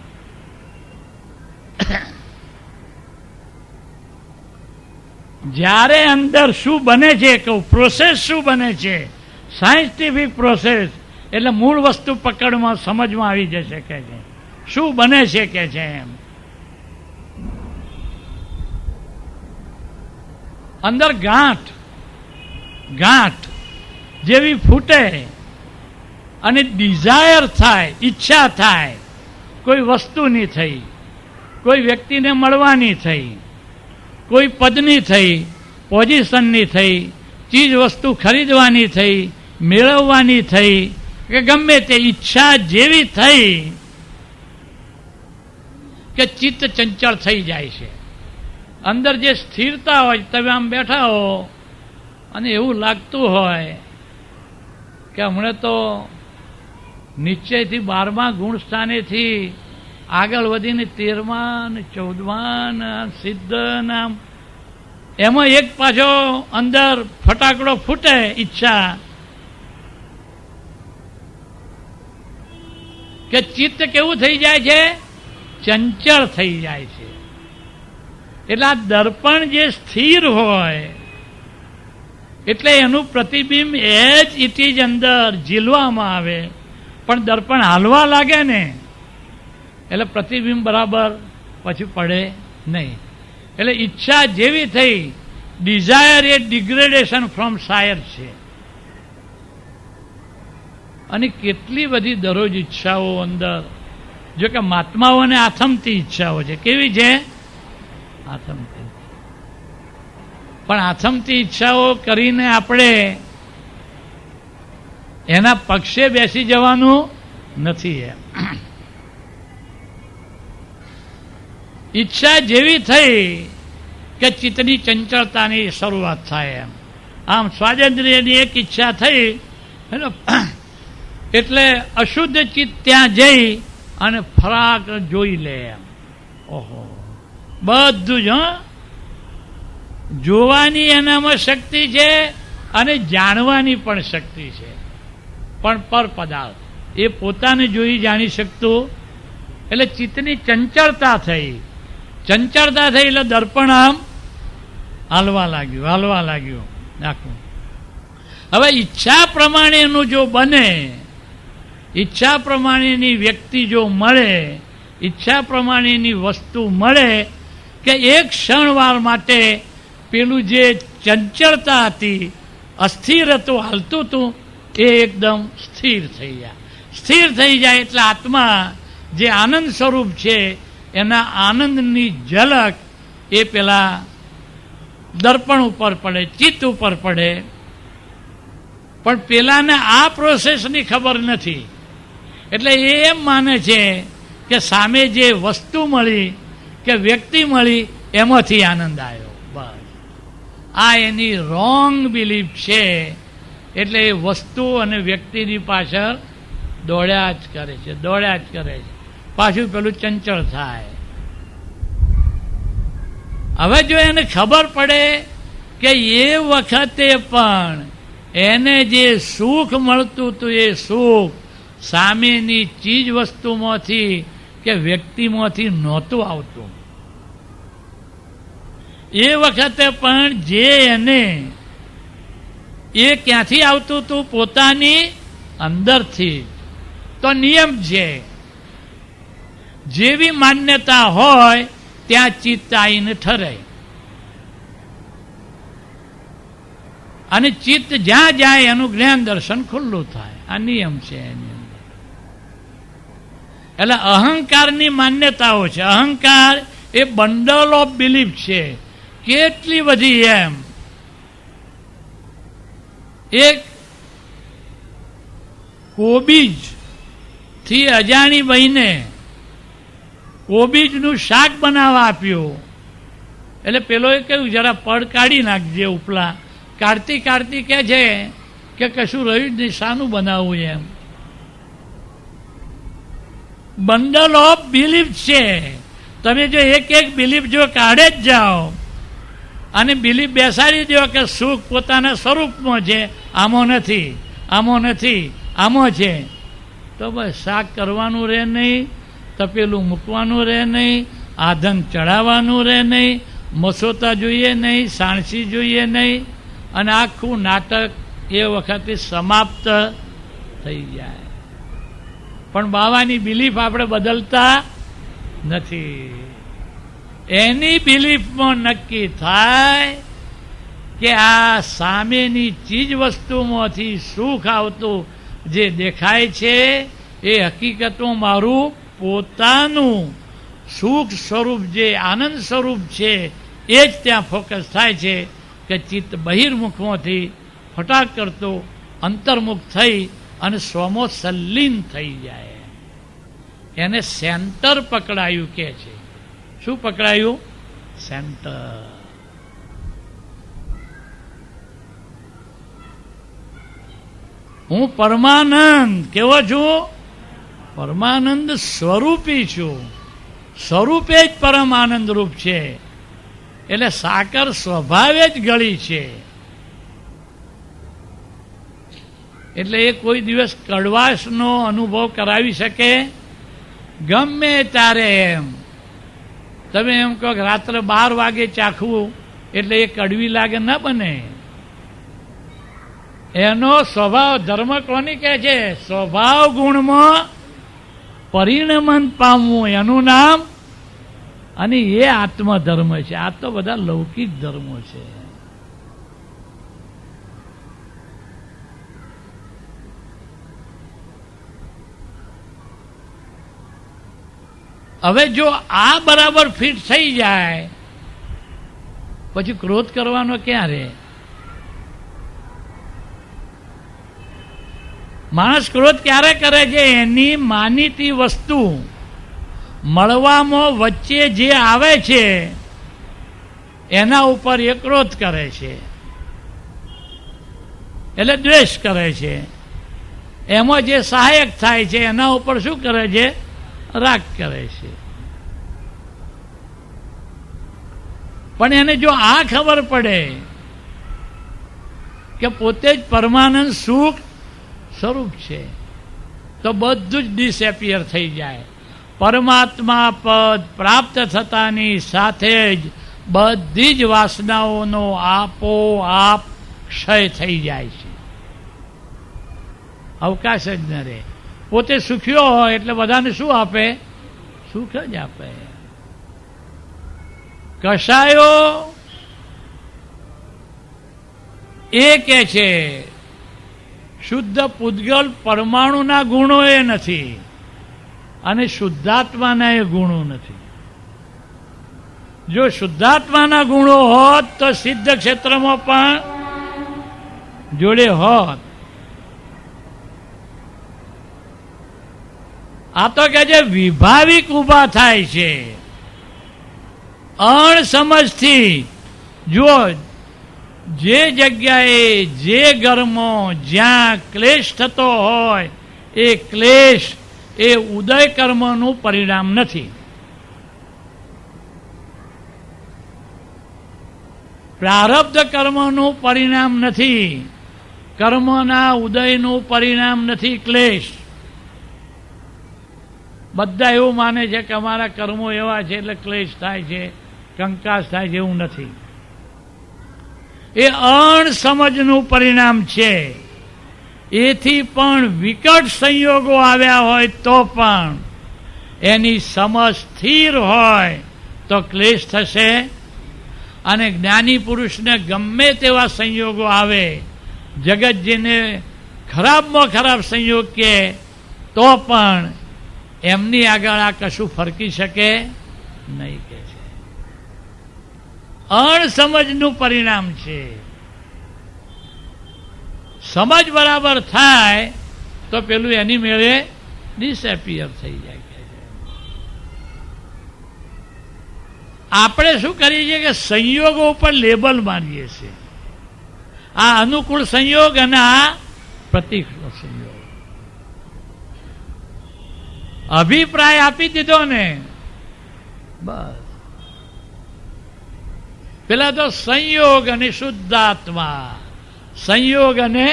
જ્યારે અંદર શું બને છે, કે પ્રોસેસ શું બને છે, સાયન્ટિફિક પ્રોસેસ, એટલે મૂળ વસ્તુ પકડમાં સમજમાં આવી જશે કે છે શું બને છે કે છે એમ. અંદર ગાંઠ જેવી ફૂટે અને ડિઝાયર થાય, ઈચ્છા થાય, કોઈ વસ્તુની થઈ, કોઈ વ્યક્તિને મળવાની થઈ, કોઈ પદની થઈ, પોઝિશનની થઈ, ચીજ વસ્તુ ખરીદવાની થઈ, મેળવવાની થઈ, કે ગમે તે ઈચ્છા જેવી થઈ કે ચિત્ત ચંચળ થઈ જાય છે. અંદર જે સ્થિરતા હોય, તમે આમ બેઠા હો અને એવું લાગતું હોય કે હમણાં તો નિશ્ચયથી 12મા ગુણ સ્થાનેથી આગળ વધીને 13મા ને 14મા ને સિદ્ધ નામ, એમાં એક પાછો અંદર ફટાકડો ફૂટે ઈચ્છા, કે ચિત્ત કેવું થઈ જાય છે? ચંચળ થઈ જાય છે. એટલે આ દર્પણ જે સ્થિર હોય એટલે એનું પ્રતિબિંબ એજ ઇટ ઇઝ અંદર ઝીલવામાં આવે, પણ દર્પણ હાલવા લાગે ને એટલે પ્રતિબિંબ બરાબર પછી પડે નહીં. એટલે ઈચ્છા જેવી થઈ, ડિઝાયર એ ડિગ્રેડેશન ફ્રોમ સાયર છે. અને કેટલી બધી દરરોજ ઈચ્છાઓ અંદર, જો કે મહાત્માઓને આથમતી ઈચ્છાઓ છે. કેવી છે? આથમતી. પણ આથમતી ઈચ્છાઓ કરીને આપણે એના પક્ષે બેસી જવાનું નથી. એમ ઈચ્છા જેવી થઈ કે ચિત્તની ચંચળતાની શરૂઆત થાય. એમ આમ સ્વાતંત્ર્યની એક ઈચ્છા થઈ એટલે અશુદ્ધ ચિત્ત ત્યાં જઈ અને ફરાક જોઈ લે. એમ ઓહો, બધું જ જોવાની એનામાં શક્તિ છે અને જાણવાની પણ શક્તિ છે, પણ પર પદાર્થ એ પોતાને જોઈ જાણી શકતું. એટલે ચિત્તની ચંચળતા થઈ એટલે દર્પણ આમ હાલવા લાગ્યું આખું. હવે ઈચ્છા પ્રમાણેનું જો બને, ઈચ્છા પ્રમાણેની વ્યક્તિ જો મળે, ઈચ્છા પ્રમાણેની વસ્તુ મળે, કે એક ક્ષણવાર માટે પેલું જે ચંચળતા હતી, અસ્થિર હતું, હાલતું હતું, એ એકદમ સ્થિર થઈ જાય. સ્થિર થઈ જાય એટલે આત્મા જે આનંદ સ્વરૂપ છે એના આનંદની ઝલક એ પેલા દર્પણ ઉપર પડે, ચિત્ત ઉપર પડે. પણ પેલાને આ પ્રોસેસની ખબર નથી એટલે એ એમ માને છે કે સામે જે વસ્તુ મળી કે વ્યક્તિ મળી એમાંથી આનંદ આવ્યો. બસ આ એની રોંગ બિલીફ છે. એટલે એ વસ્તુ અને વ્યક્તિની પાછળ દોડ્યા જ કરે છે. પાછું પેલું ચંચળ થાય. હવે જો એને ખબર પડે કે એ વખતે પણ એને જે સુખ મળતું હતું એ સુખ સામેની ચીજ વસ્તુમાંથી કે વ્યક્તિમાંથી નહોતું આવતું. એ વખતે પણ જે એને એ ક્યાંથી આવતું હતું? પોતાની અંદરથી. તો નિયમ છે, જેવી માન્યતા હોય ત્યાં ચિત્ત આવીને ઠરે. અને ચિત્ત જ્યાં જાય એનું જ્ઞાન દર્શન ખુલ્લું થાય. આ નિયમ છે એની અંદર. એટલે અહંકારની માન્યતાઓ છે. અહંકાર એ બંડલ ઓફ બિલીફ છે. કેટલી બધી એમ. એક કોબીજ થી અજાણી બહીને કોબીજનું શાક બનાવવા આપ્યું. એટલે પેલોએ કહ્યું જરા પડ કાઢી નાખજે ઉપલા. કાઢતી કાઢતી કહે છે કે કશું રહ્યું જ નહીં, શાનું બનાવવું એમ. બંડલ ઓફ બિલીફ છે. તમે જો એક એક બિલીફ જો કાઢે જ જાઓ અને બિલીફ બેસાડી દો કે સુખ પોતાના સ્વરૂપમાં છે, આમાં નથી, આમાં નથી, આમાં છે, તો બસ શાક કરવાનું રહે નહીં, તપેલું મૂકવાનું રહે નહીં, આધન ચડાવવાનું રહે નહીં, મસોતા જોઈએ નહીં, સાણસી જોઈએ નહીં, અને આખું નાટક એ વખતે સમાપ્ત થઈ જાય. પણ બાવાની બિલીફ આપણે બદલતા નથી. એની બિલીફમાં નક્કી થાય કે આ સામેની ચીજ વસ્તુમાંથી સુખ આવતું જે દેખાય છે એ હકીકતમાં મારું પોતાનું સુખ સ્વરૂપ જે આનંદ સ્વરૂપ છે એ જ ત્યાં ફોકસ થાય છે કે ચિત્ત બહિર્મુખમાંથી ફટાક કરતો અંતર્મુખ થઈ અને સ્વમો સલ્લીન થઈ જાય. એને સેન્ટર પકડાયું કે છે. શું પકડાયું? સેન્ટર. હું પરમાનંદ કેવો છું? પરમાનંદ સ્વરૂપી છું. સ્વરૂપે જ પરમ આનંદ રૂપ છે. એટલે સાકર સ્વભાવે જ ગળી છે. એટલે એ કોઈ દિવસ કડવાશનો અનુભવ કરાવી શકે ગમે ત્યારે. એમ તમે એમ કહો કે રાત્રે 12 વાગે ચાખવું એટલે એ કડવી લાગે, ના બને. એનો સ્વભાવ ધર્મ કોની કહે છે? સ્વભાવ ગુણમાં પરિણમન પામવું એનું નામ. અને એ આત્મધર્મ છે. આ તો બધા લૌકિક ધર્મો છે. હવે જો આ બરાબર ફિટ થઈ જાય પછી ક્રોધ કરવાનો ક્યાં રહે? માણસ ક્રોધ ક્યારે કરે છે? એની માનીતી વસ્તુ મળવામાં વચ્ચે જે આવે છે એના ઉપર એ ક્રોધ કરે છે, એટલે દ્વેષ કરે છે. એમાં જે સહાયક થાય છે એના ઉપર શું કરે છે? રાગ કરે છે. પણ એને જો આ ખબર પડે કે પોતે જ પરમાનંદ સુખ સ્વરૂપ છે તો બધું જ ડિસએપિયર થઈ જાય. પરમાત્મા પદ પ્રાપ્ત થતાની સાથે જ બધી જ વાસનાઓનો આપોઆપ ક્ષય થઈ જાય છે. અવકાશ જ ન રહે. પોતે સુખ્યો હોય એટલે બધાને શું આપે? સુખ જ આપે. કશાયો એ કે છે શુદ્ધ પૂદગલ પરમાણુના ગુણો એ નથી અને શુદ્ધાત્માના એ ગુણો નથી. જો શુદ્ધાત્માના ગુણો હોત તો સિદ્ધ ક્ષેત્રમાં પણ જોડે હોત. આ તો કે જે વિભાવિક ઉભા થાય છે અણસમજથી. જો જે જગ્યાએ જે ઘરમાં જ્યાં ક્લેશ થતો હોય એ ક્લેશ એ ઉદય કર્મનું પરિણામ નથી. પ્રારબ્ધ કર્મનું પરિણામ નથી. કર્મના ઉદયનું પરિણામ નથી ક્લેશ. બધા એવું માને છે કે અમારા કર્મો એવા છે એટલે ક્લેશ થાય છે, કંકાસ થાય છે. એવું નથી. એ અણસમજનું પરિણામ છે. એથી પણ વિકટ સંયોગો આવ્યા હોય તો પણ એની સમજ સ્થિર હોય તો ક્લેશ થશે. અને જ્ઞાની પુરુષને ગમે તેવા સંયોગો આવે, જગત જેને ખરાબમાં ખરાબ સંયોગ કહે તો પણ એમની આગળ આ કશું ફરકી શકે નહીં કે છે. અણસમજનું પરિણામ છે. સમજ બરાબર થાય તો પેલું એની મેળે ડિસએપિયર થઈ જાય. આપણે શું કરીએ છીએ કે સંયોગો ઉપર લેબલ મારીએ છીએ. આ અનુકૂળ સંયોગ અને આ પ્રતિકૂળ સંયોગ. અભિપ્રાય આપી દીધો ને બસ. પેલા તો સંયોગ અને શુદ્ધાત્મા, સંયોગ અને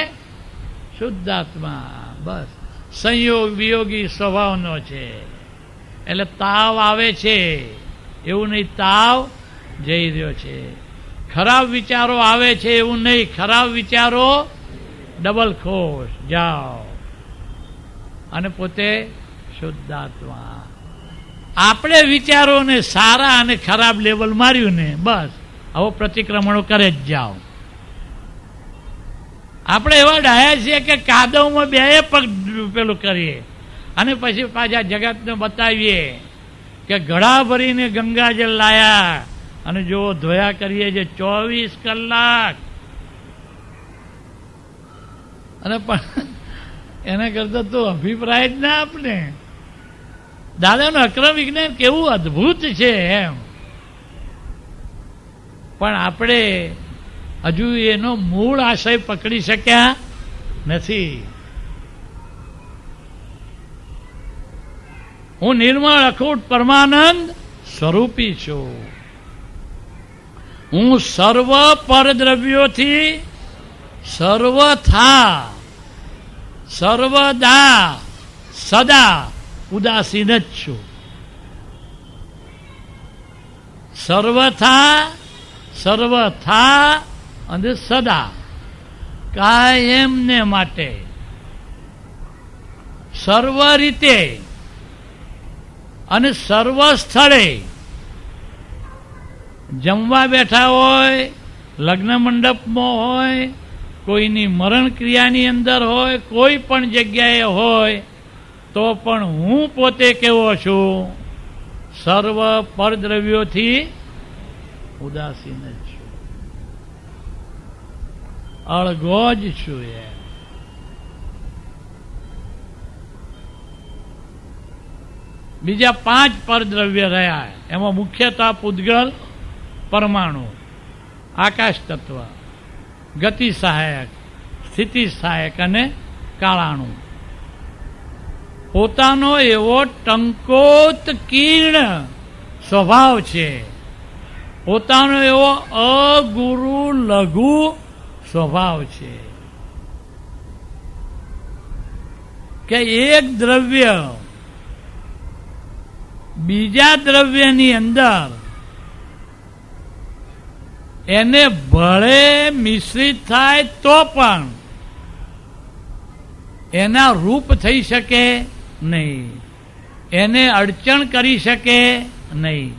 શુદ્ધાત્મા, બસ. સંયોગ વિયોગી સ્વભાવનો છે એટલે તાવ આવે છે એવું નહીં, તાવ જઈ રહ્યો છે. ખરાબ વિચારો આવે છે એવું નહીં, ખરાબ વિચારો ડબલ ખોશ જાઓ. અને પોતે શુદ્ધાત્મા. આપણે વિચારોને સારા અને ખરાબ લેવલ માર્યું ને બસ આવો પ્રતિક્રમણો કરે જ જાઓ. આપણે એવા ડાયા છીએ કે કાદવમાં બે પગ પેલું કરીએ અને પછી પાછા જગતને બતાવીએ કે ઘડા ભરીને ગંગાજળ લાયા અને જો ધોયા કરીએ જે 24 કલાક. અને પણ એના કરતા તો અભિપ્રાય જ ના આપને. દાદાનું અક્રમ વિજ્ઞાન કેવું અદભુત છે એમ. પણ આપણે હજુ એનો મૂળ આશય પકડી શક્યા નથી. હું નિર્મળ અખૂટ પરમાનંદ સ્વરૂપી છું. હું સર્વ પરદ્રવ્યોથી સર્વથા સર્વદા સદા ઉદાસીન જ છું. સર્વથા સર્વથા અને સદા કાયમને માટે સર્વ રીતે અને સર્વ સ્થળે જમવા બેઠા હોય, લગ્ન મંડપમાં હોય, કોઈની મરણ ક્રિયાની અંદર હોય, કોઈ પણ જગ્યાએ હોય તો પણ હું પોતે કેવો છું? સર્વ પરદ્રવ્યોથી ઉદાસીન જ છું, અળગો જ છું. બીજા 5 પરદ્રવ્ય રહ્યા એમાં મુખ્યતઃ પૂદગલ, પરમાણુ, આકાશ તત્વ, ગતિ સહાયક, સ્થિતિ સહાયક અને કાળાણુ. પોતાનો એવો ટંકોત્કીર્ણ સ્વભાવ છે, પોતાનો એવો અગુરુ લઘુ સ્વભાવ છે કે એક દ્રવ્ય બીજા દ્રવ્યની અંદર એને ભળે મિશ્રિત થાય તો પણ એના રૂપ થઈ શકે નહીં, એને અડચણ કરી શકે નહીં,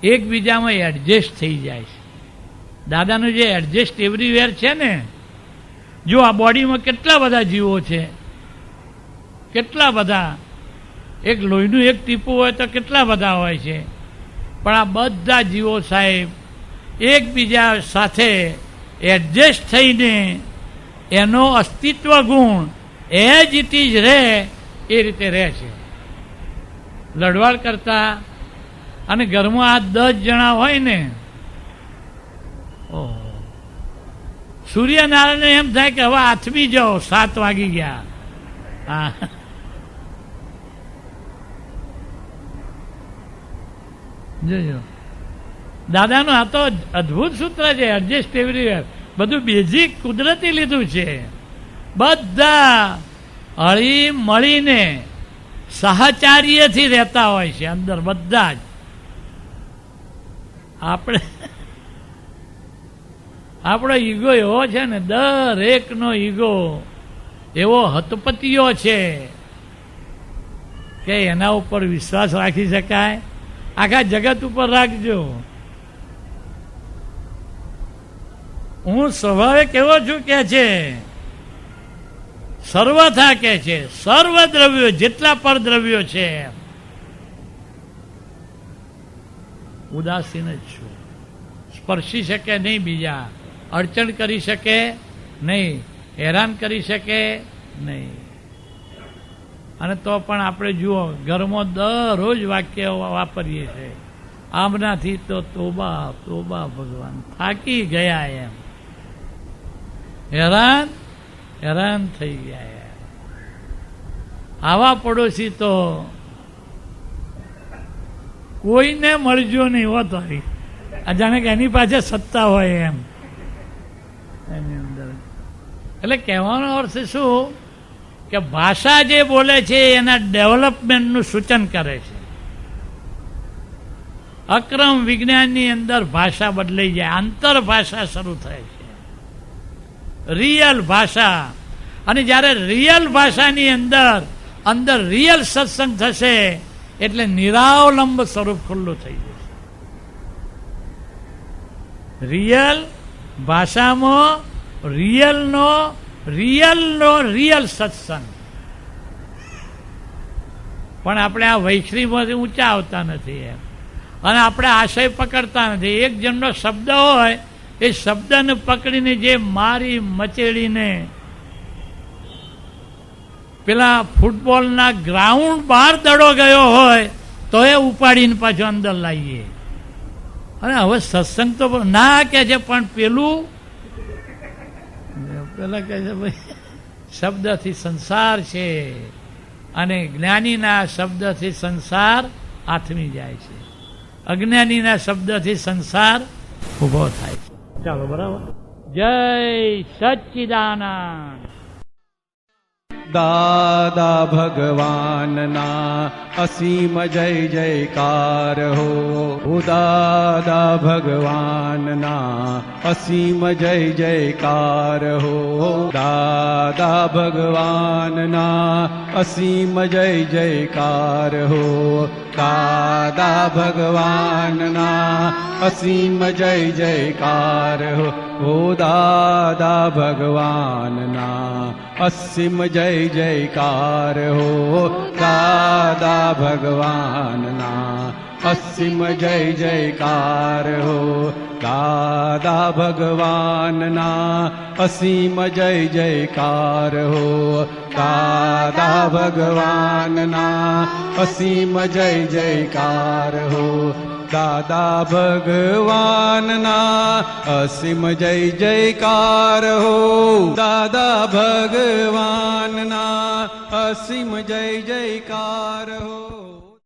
એકબીજામાં એડજસ્ટ થઈ જાય છે. દાદાનું જે એડજસ્ટ એવરીવેર છે ને, જો આ બોડીમાં કેટલા બધા જીવો છે, કેટલા બધા. એક લોહીનું એક ટીપું હોય તો કેટલા બધા હોય છે, પણ આ બધા જીવો સાહેબ એકબીજા સાથે એડજસ્ટ થઈને એનો અસ્તિત્વ ગુણ એજ ઇટ ઇઝ રહે એ રીતે રહે છે. લડવાડ કરતા અને ઘરમાં આ 10 જણા હોય ને, સૂર્યનારાયણ એમ થાય કે હવે આથમી જાઓ, 7 વાગી ગયા. હા, જોજો દાદાનું આ તો અદભુત સૂત્ર છે, એડજસ્ટ એવરીવેર. બધું બેઝિક કુદરતી લીધું છે. બધા હળી મળીને સહચાર્યથી રહેતા હોય છે અંદર બધા જ. આપણો ઈગો એવો છે ને, દરેકનો ઈગો એવો હતપતિયો છે કે એના ઉપર વિશ્વાસ રાખી શકાય? આખા જગત ઉપર રાખજો. હું સ્વભાવે કેવો છું કે છે, સર્વથા કે છે, સર્વ દ્રવ્યો જેટલા પરદ્રવ્યો છે ઉદાસીન જ છું. સ્પર્શી શકે નહીં, બીજા અડચણ કરી શકે નહીં, હેરાન કરી શકે નહીં. અને તો પણ આપણે જુઓ ઘરમાં દરરોજ વાક્ય વાપરીએ છીએ, આમનાથી તો તોબા તોબા ભગવાન, થાકી ગયા એમ, હેરાન હેરાન થઈ ગયા. આવા પડોશી તો કોઈને મળજો નહીં હોતો, જાણે કે એની પાસે સત્તા હોય એમ એની અંદર. એટલે કહેવાનો અર્થ શું કે ભાષા જે બોલે છે એના ડેવલપમેન્ટનું સૂચન કરે છે. અક્રમ વિજ્ઞાનની અંદર ભાષા બદલાઈ જાય, આંતર ભાષા શરૂ થાય છે, રિયલ ભાષા. અને જ્યારે રિયલ ભાષાની અંદર રિયલ સત્સંગ થશે એટલે નિરાવલંબ સ્વરૂપ ખુલ્લું થઈ જશે. રિયલ ભાષામાં રિયલ સત્સંગ. પણ આપણે આ વૈશ્રીમાંથી ઊંચા આવતા નથી એમ, અને આપણે આશય પકડતા નથી. એક જણનો શબ્દ હોય એ શબ્દને પકડીને જે મારી મચેડીને પેલા ફૂટબોલના ગ્રાઉન્ડ બહાર દડો ગયો હોય તો એ ઉપાડીને પાછો અંદર લાવીએ. અને હવે સત્સંગ તો ના કે છે, પણ પેલા કહે છે ભાઈ શબ્દથી સંસાર છે, અને જ્ઞાનીના શબ્દથી સંસાર આથમી જાય છે, અજ્ઞાનીના શબ્દથી સંસાર ઉભો થાય છે. ચાલો બરાબર. જય સચ્ચિદાનંદ. દાદા ભગવાનના અસીમ જય જયકાર હો. દાદા ભગવાનના અસીમ જય જયકાર હો. દાદા ભગવાનના અસીમ જય જયકાર હો. દાદા ભગવાનના અસીમ જય જયકાર હો. ઓ દાદા ભગવાનના અસીમ જય જયકાર હો. દાદા ભગવાનના અસીમ જય જયકાર હો. દાદા ભગવાનના અસીમ જય જયકાર હો. દાદા ભગવાનના અસીમ જય જયકાર હો. દાદા ભગવાનના અસીમ જય જયકાર હો. દાદા ભગવાનના અસીમ જય જયકાર હો.